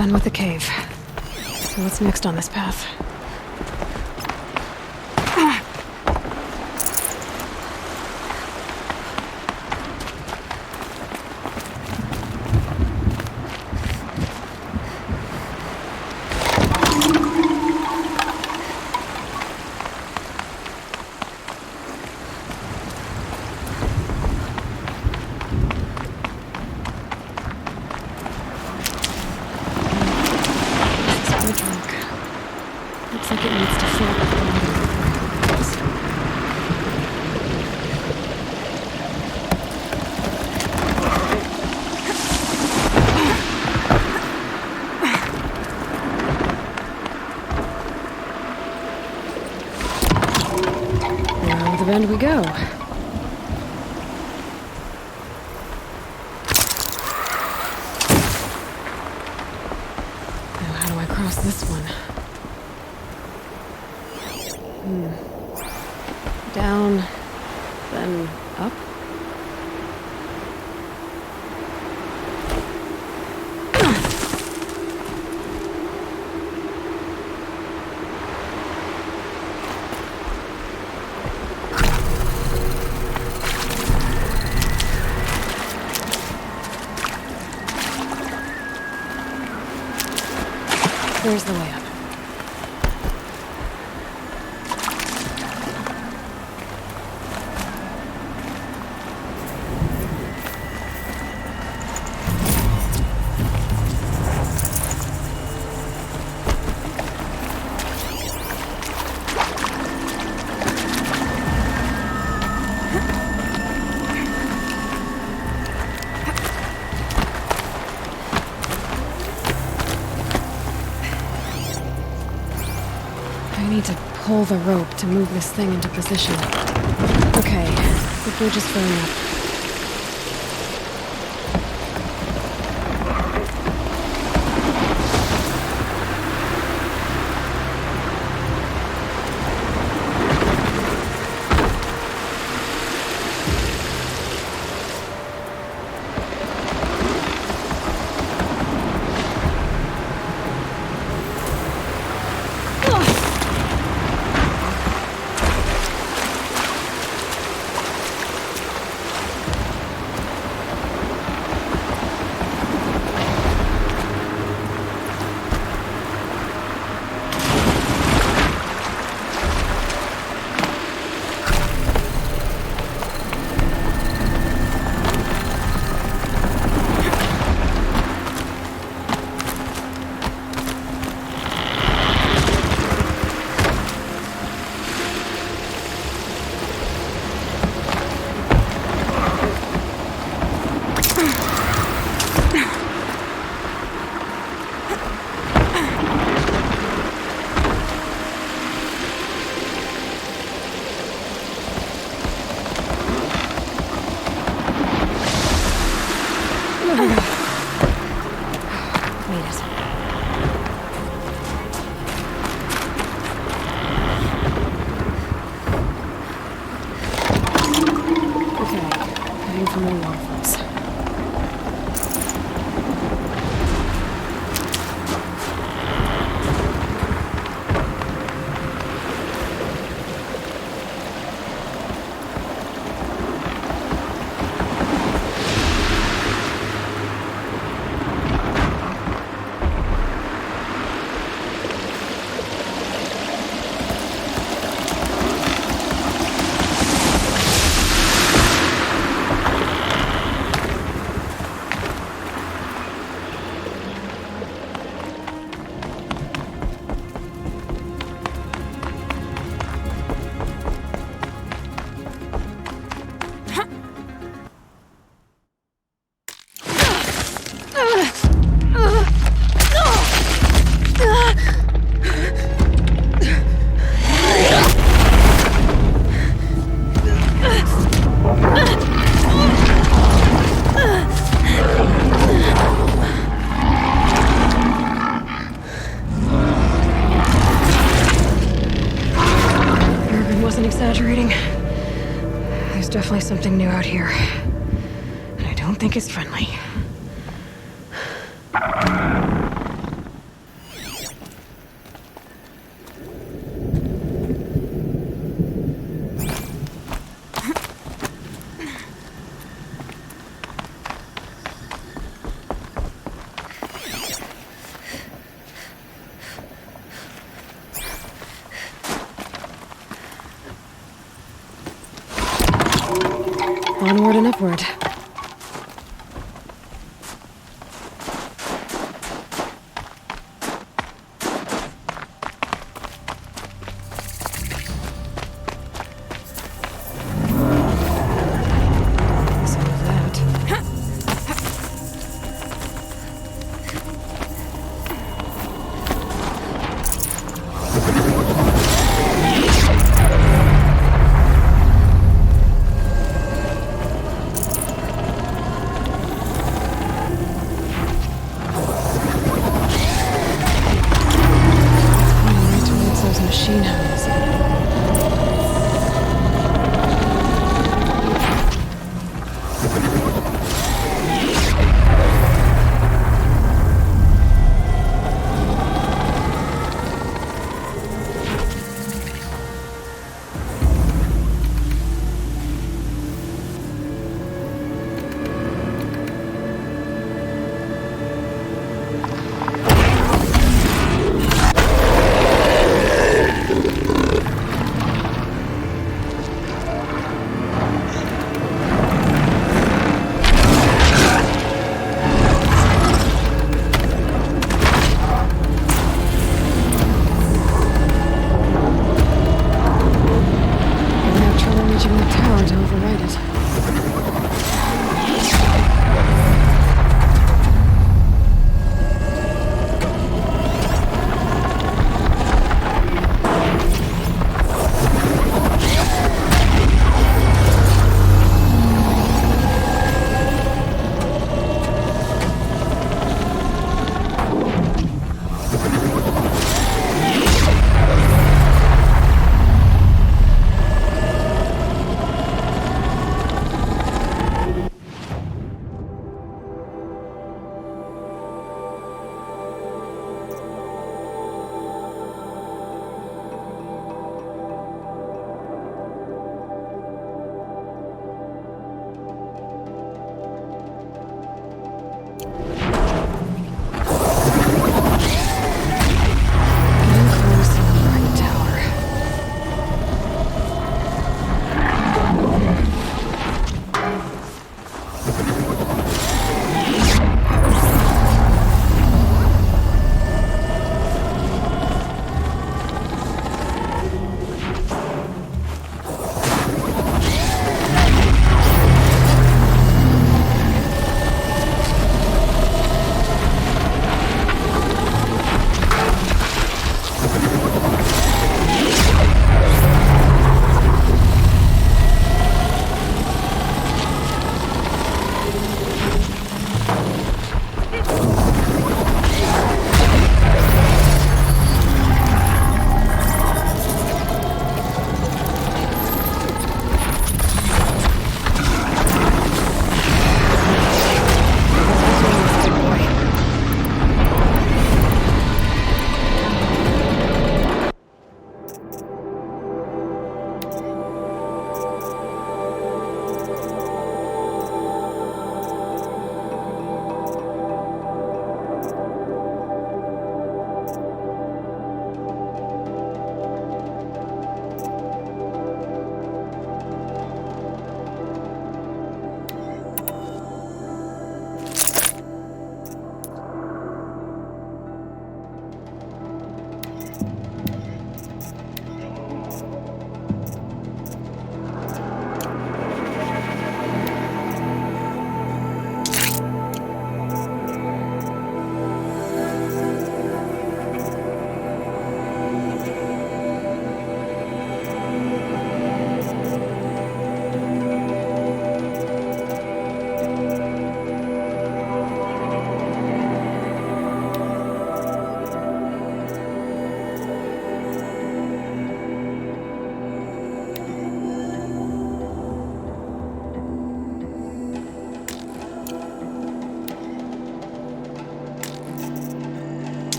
B: Done with the cave. So what's next on this path? Looks like it needs to fill up the Around the bend we go. Now how do I cross this one? Down, then up. There's the way up. I need to pull the rope to move this thing into position. Okay, the bridge is filling up. For more waterfalls. Exaggerating. There's definitely something new out here. And I don't think it's friendly. Onward and upward.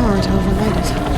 B: tower to override it.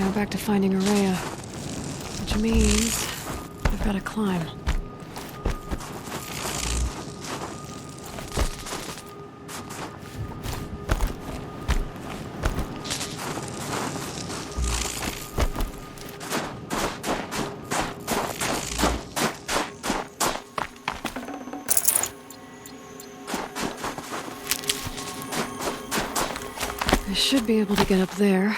B: Now back to finding Aurea. Which means I've got to climb. I should be able to get up there.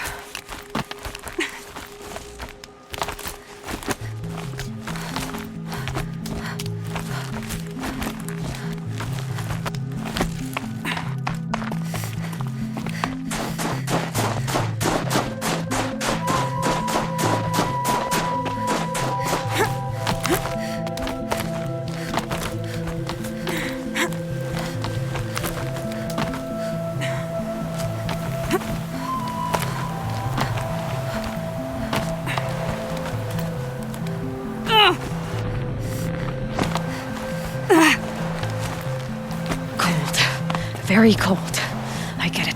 B: Very cold. I get it.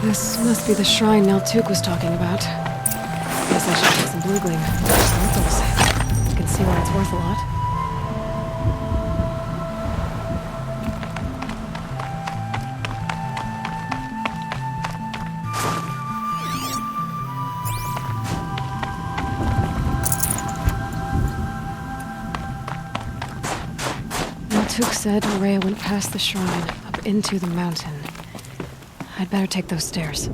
B: This must be the shrine Naltuk was talking about. Guess I should get some blue gleam. Sparkles. You can see why it's worth a lot. Naltuk said Aurea went past the shrine, up into the mountain. I'd better take those stairs.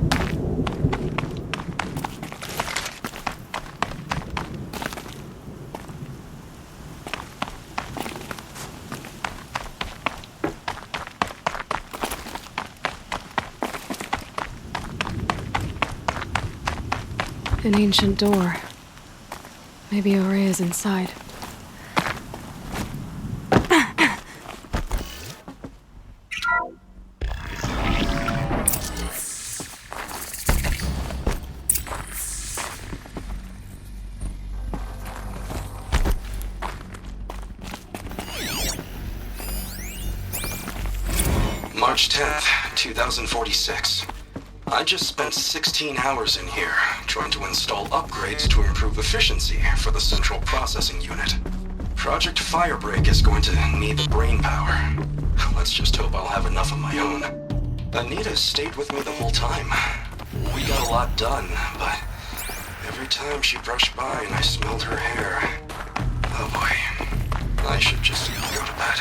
B: An ancient door. Maybe Aurea's inside.
R: March 10th, 2046. I just spent 16 hours in here, trying to install upgrades to improve efficiency for the central processing unit. Project Firebreak is going to need the brain power. Let's just hope I'll have enough of my own. Anita stayed with me the whole time. We got a lot done, but every time she brushed by and I smelled her hair, oh boy, I should just go to bed.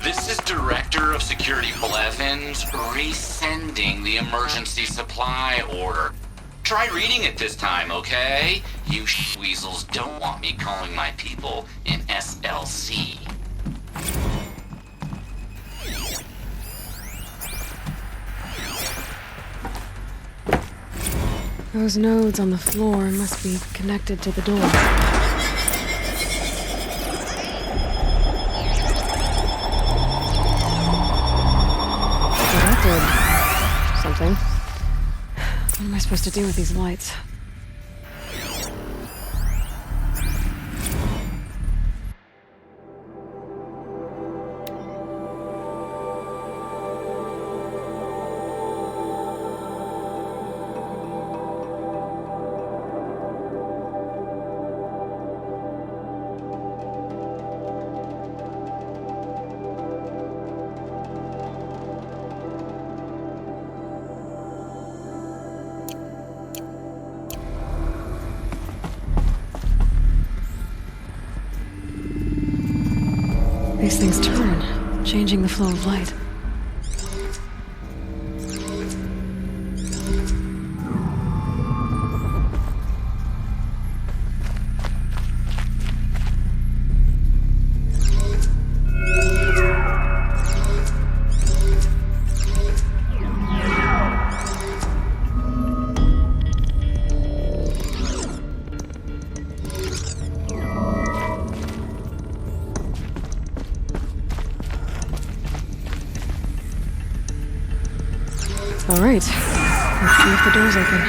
S: This is Director of Security Blevins resending the emergency supply order. Try reading it this time, okay? You weasels don't want me calling my people in SLC.
B: Those nodes on the floor must be connected to the door. Something. What am I supposed to do with these lights? These things turn, changing the flow of light. All right. Let's see if the door's open.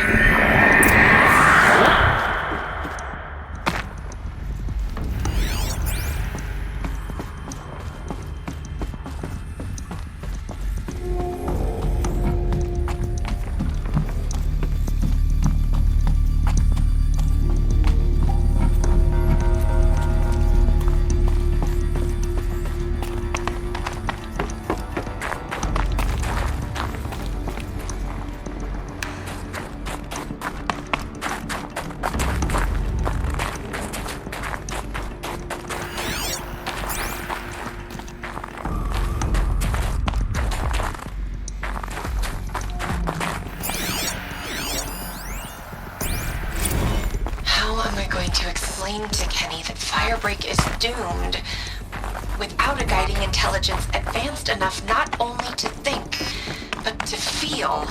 I: To Kenny that Firebreak is doomed without a guiding intelligence advanced enough not only to think, but to feel.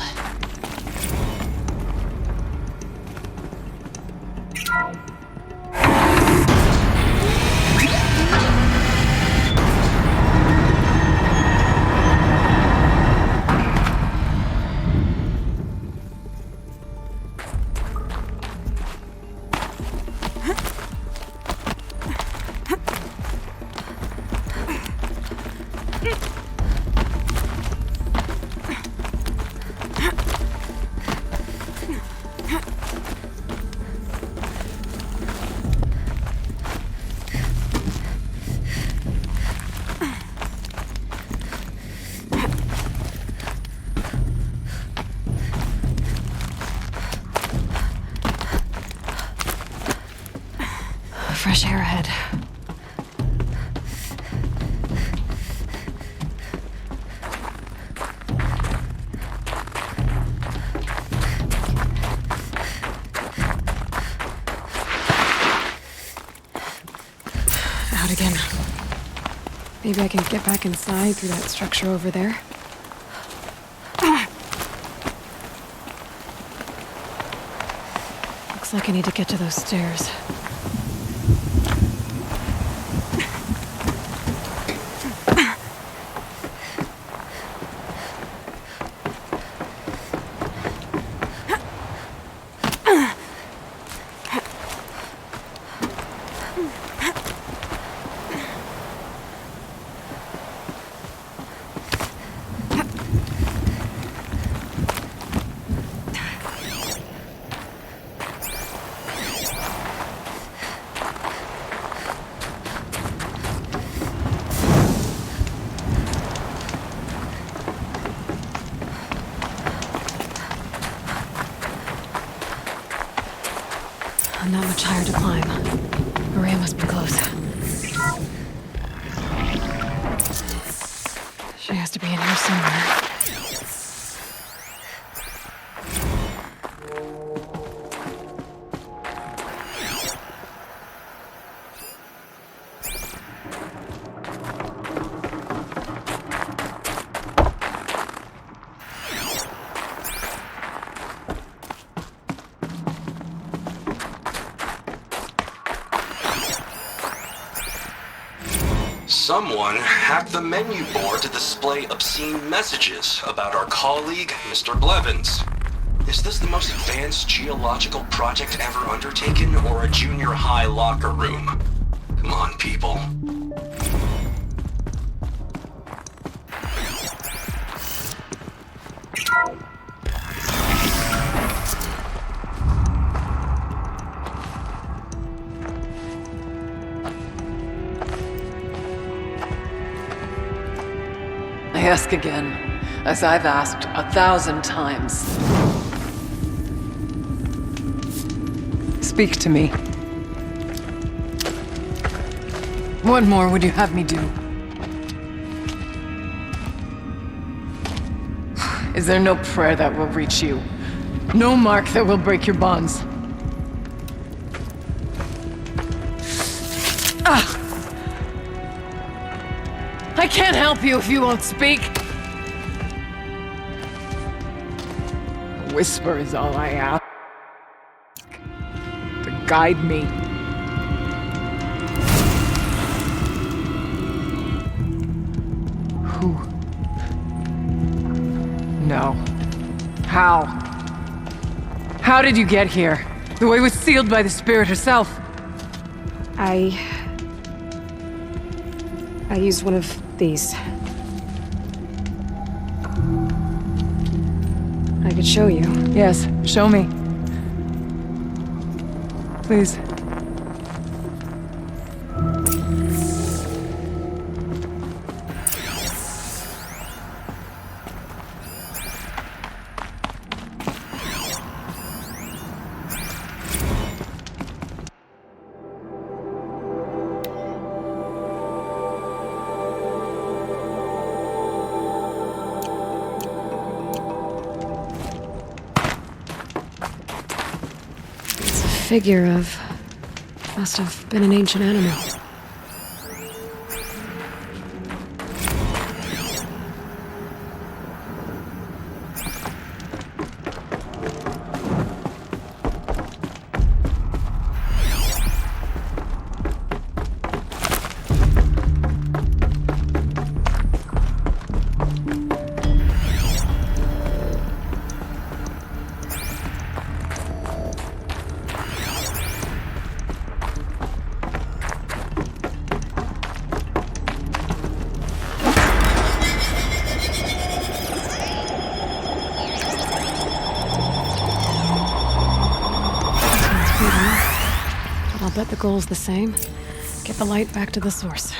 B: Fresh air ahead. Out again. Maybe I can get back inside through that structure over there. Looks like I need to get to those stairs. Not much higher to climb. Maria must be close. She has to be in here somewhere.
R: Someone hacked the menu board to display obscene messages about our colleague, Mr. Blevins. Is this the most advanced geological project ever undertaken, or a junior high locker room? Come on, people.
A: I ask again, as I've asked 1,000 times. Speak to me. What more would you have me do? Is there no prayer that will reach you? No mark that will break your bonds? Ah! I can't help you if you won't speak. A whisper is all I ask. To guide me. Who? No.
T: How? How did you get here? The way was sealed by the spirit herself.
B: I used one of these. I could show you.
T: Yes, show me. Please.
B: Figure of... must have been an ancient animal. I'll bet the goal's the same. Get the light back to the source.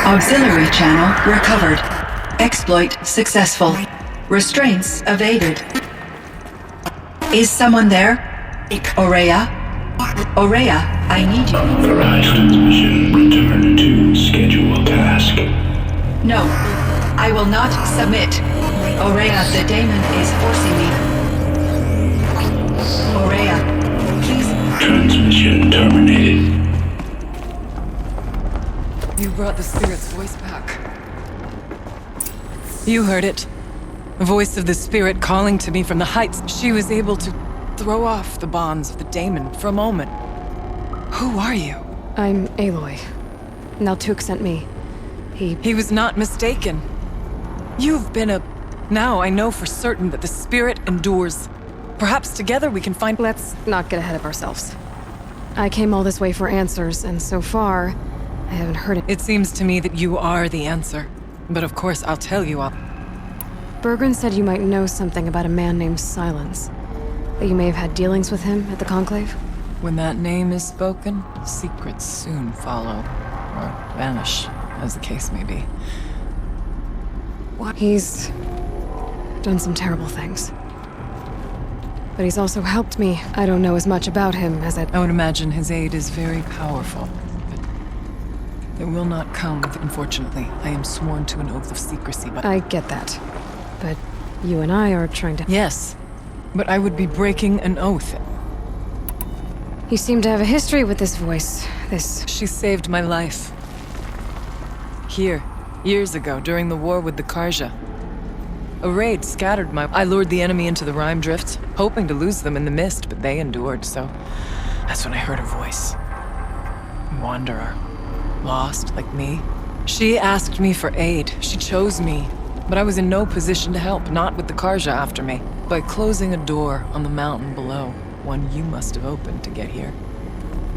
I: Auxiliary channel recovered. Exploit successful. Restraints evaded. Is someone there? Aurea? Aurea, I need you.
U: Arise transmission. Return to scheduled task.
I: No, I will not submit. Aurea, the daemon is forcing me. Aurea, please.
U: Transmission terminated.
T: You brought the spirit's voice back. You heard it. The voice of the spirit calling to me from the heights. She was able to throw off the bonds of the daemon for a moment. Who are you?
B: I'm Aloy. Naltuk sent me.
T: He was not mistaken. You've been a... Now I know for certain that the spirit endures. Perhaps together we can find...
B: Let's not get ahead of ourselves. I came all this way for answers, and so far, I haven't heard it.
T: It seems to me that you are the answer. But of course, I'll tell you all.
B: Bergren said you might know something about a man named Silence. That you may have had dealings with him at the Conclave?
T: When that name is spoken, secrets soon follow. Or vanish, as the case may be.
B: What? He's done some terrible things. But he's also helped me. I don't know as much about him as
T: I would imagine his aid is very powerful. But it will not come, unfortunately. I am sworn to an oath of secrecy, but...
B: I get that. But you and I are trying to...
T: Yes, but I would be breaking an oath.
B: You seem to have a history with this voice.
T: She saved my life. Here, years ago, during the war with the Karja. A raid scattered I lured the enemy into the Rime Drift, hoping to lose them in the mist, but they endured, so... That's when I heard a voice. A wanderer. Lost, like me. She asked me for aid. She chose me. But I was in no position to help, not with the Karja after me. By closing a door on the mountain below, one you must have opened to get here.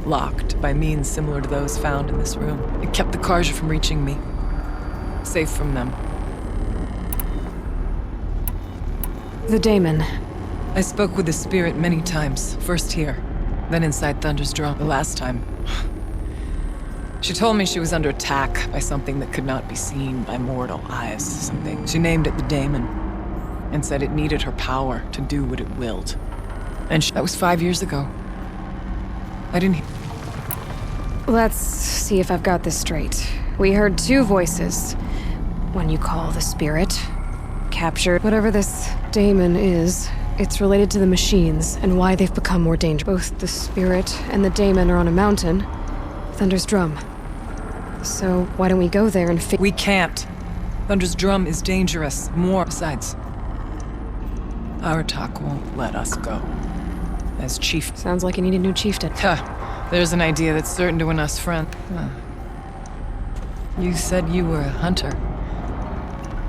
T: Locked by means similar to those found in this room. It kept the Karja from reaching me. Safe from them.
B: The daemon.
T: I spoke with the spirit many times. First here, then inside Thunder's Drum. The last time. She told me she was under attack by something that could not be seen by mortal eyes. Something. She named it the daemon, and said it needed her power to do what it willed. And that was 5 years ago. I didn't...
B: Let's see if I've got this straight. We heard two voices. One you call the spirit. Captured whatever this daemon is. It's related to the machines, and why they've become more dangerous. Both the spirit and the daemon are on a mountain. Thunder's Drum. So why don't we go there and
T: We can't. Thunder's Drum is dangerous. More. Besides, Aratak won't let us go. As chief...
B: Sounds like you need a new chieftain.
T: There's an idea that's certain to win us friends. You said you were a hunter.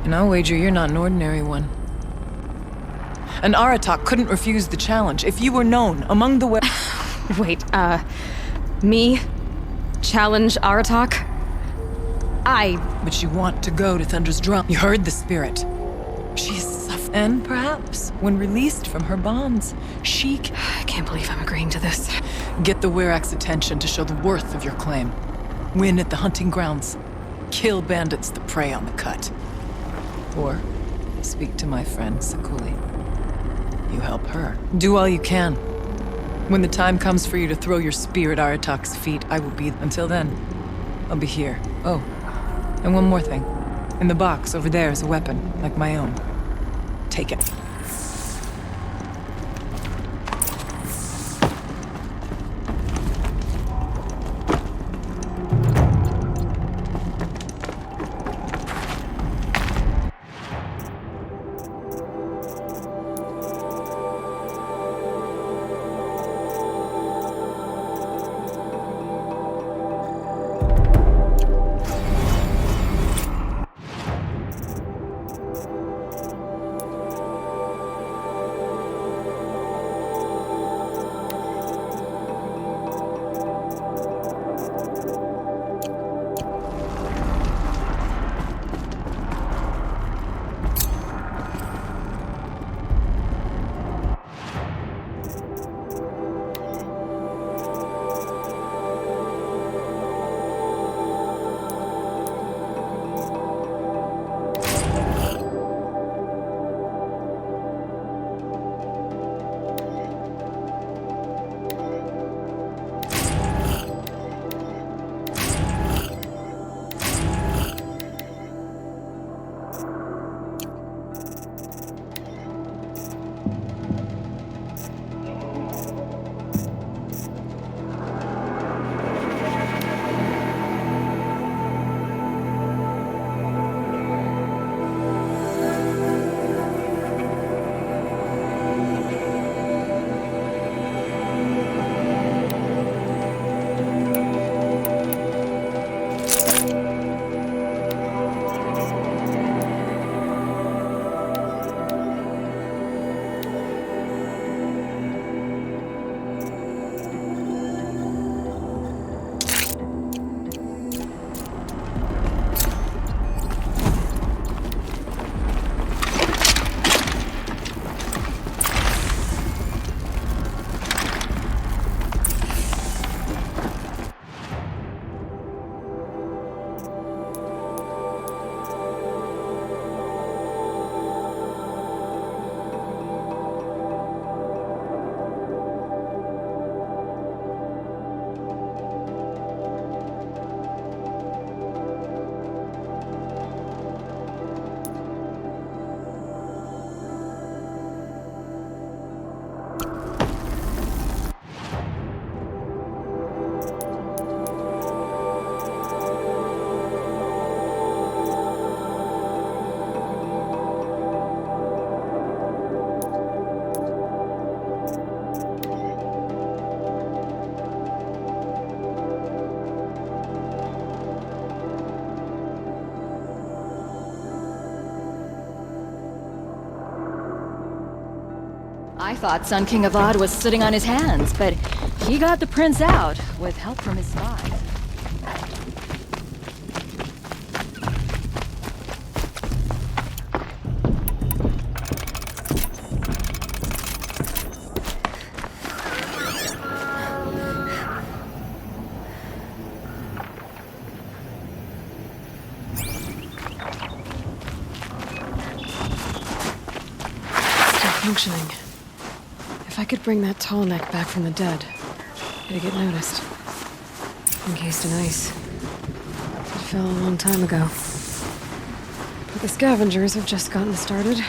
T: And I'll wager you're not an ordinary one. An Aratak couldn't refuse the challenge if you were known among the...
B: Wait, me? Challenge Aratak?
T: But you want to go to Thunder's Drum. You heard the spirit. She is suffering. And perhaps, when released from her bonds, she
B: I can't believe I'm agreeing to this.
T: Get the Werak's attention to show the worth of your claim. Win at the hunting grounds. Kill bandits that prey on the cut. Or speak to my friend Sakuli. You help her. Do all you can. When the time comes for you to throw your spear at Aratak's feet, I will be... Until then, I'll be here. Oh, and one more thing. In the box over there is a weapon, like my own. Take it.
P: I thought Sun King Avad was sitting on his hands, but he got the prince out with help from his spies.
B: Functioning. If I could bring that tall neck back from the dead, it'd get noticed. Encased in ice. It fell a long time ago. But the scavengers have just gotten started.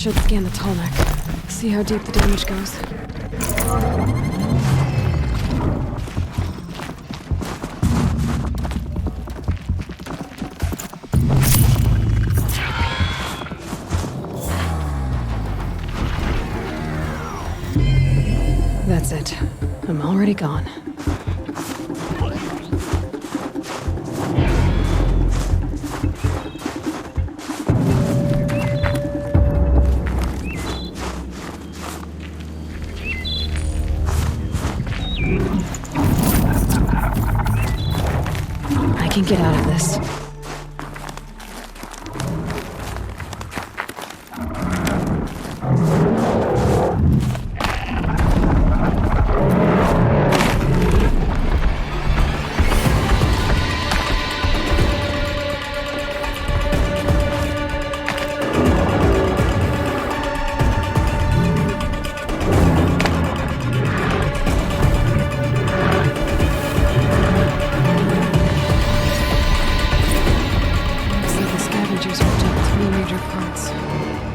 B: should scan the tall neck. See how deep the damage goes. That's it. I'm already gone. I can get out of this.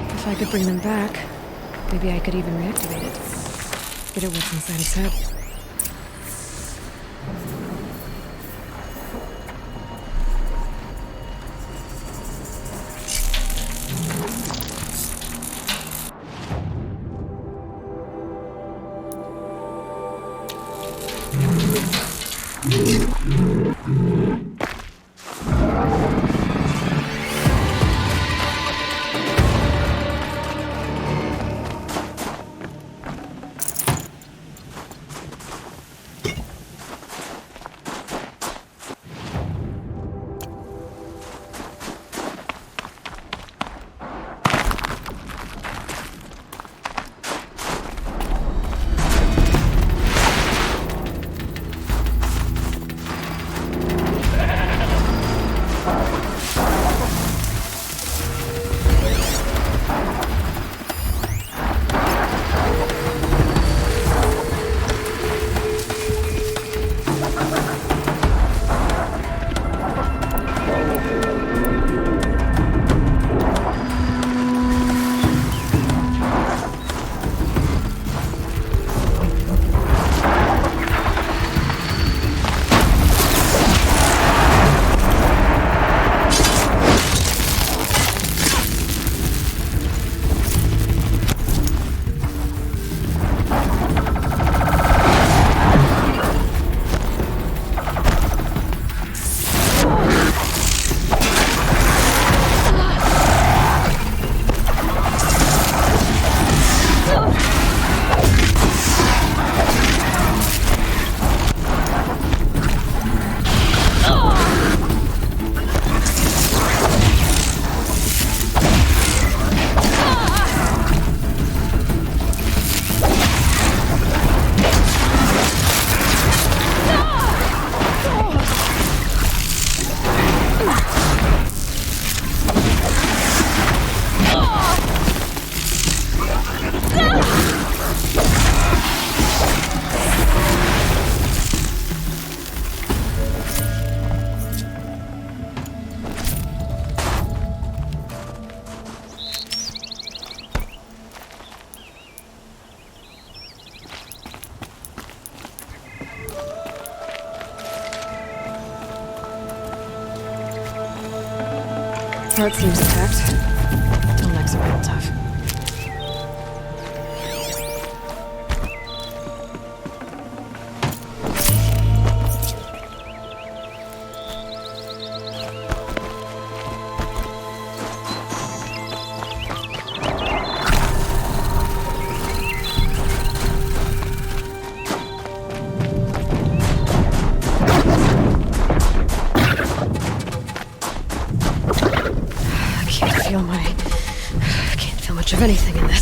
B: If I could bring them back, maybe I could even reactivate it. Get at what's inside his head. Heart seems intact. Till next, a real tough. I can't feel much of anything in this.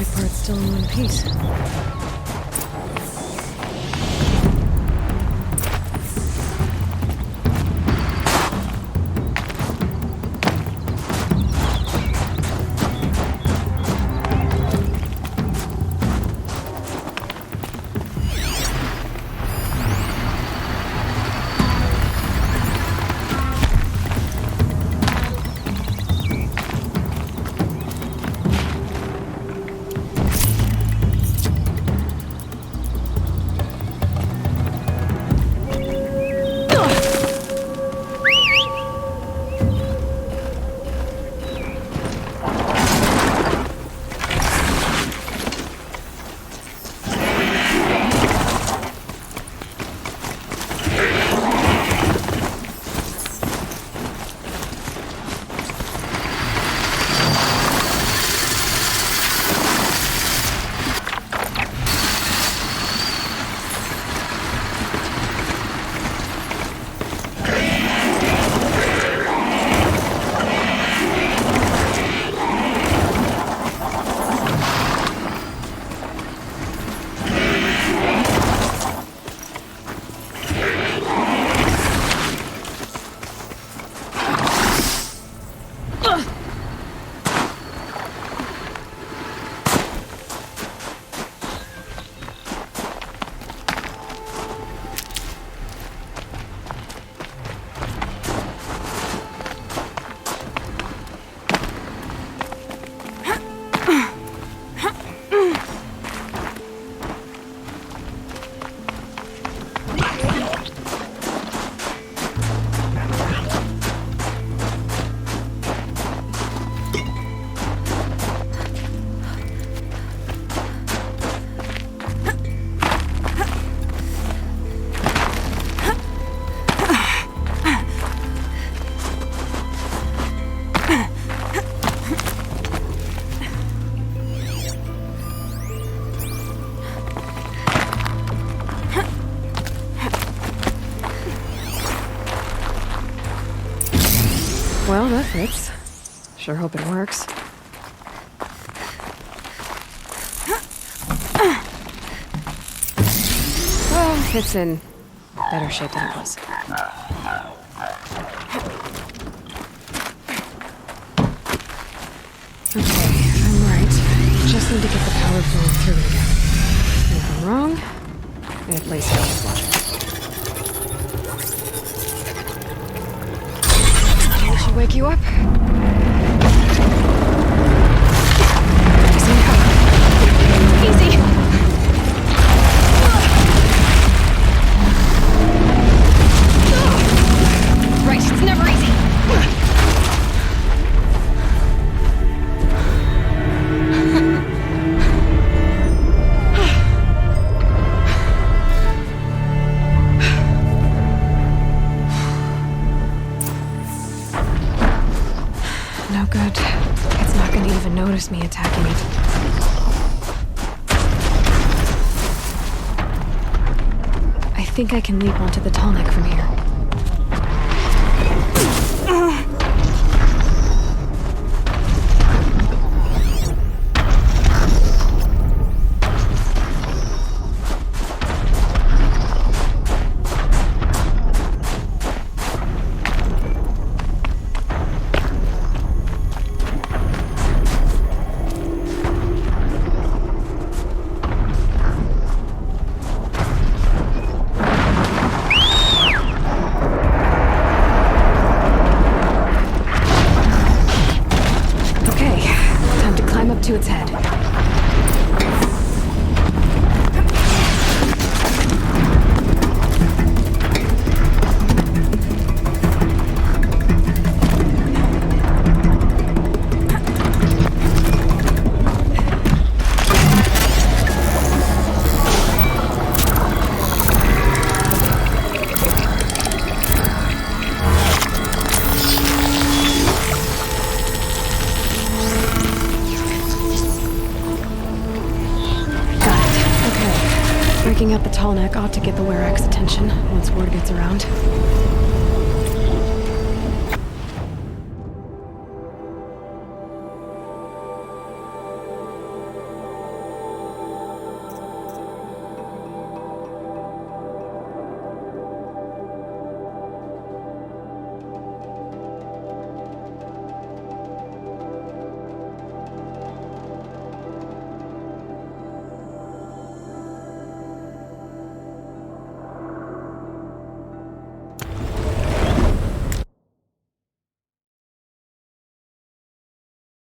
B: my part's still in one piece. Well, that fits. Sure hope it works. Well, it's in better shape than it was. Okay, I'm right. Just need to get the power flowing through it again. And if I'm wrong, at least I was watching. That should wake you up. Easy. Right, it's never easy. No good. It's not going to even notice me attacking it. I think I can leap onto the tall neck from here. To its head. Breaking out the tall neck ought to get the Werax attention once word gets around.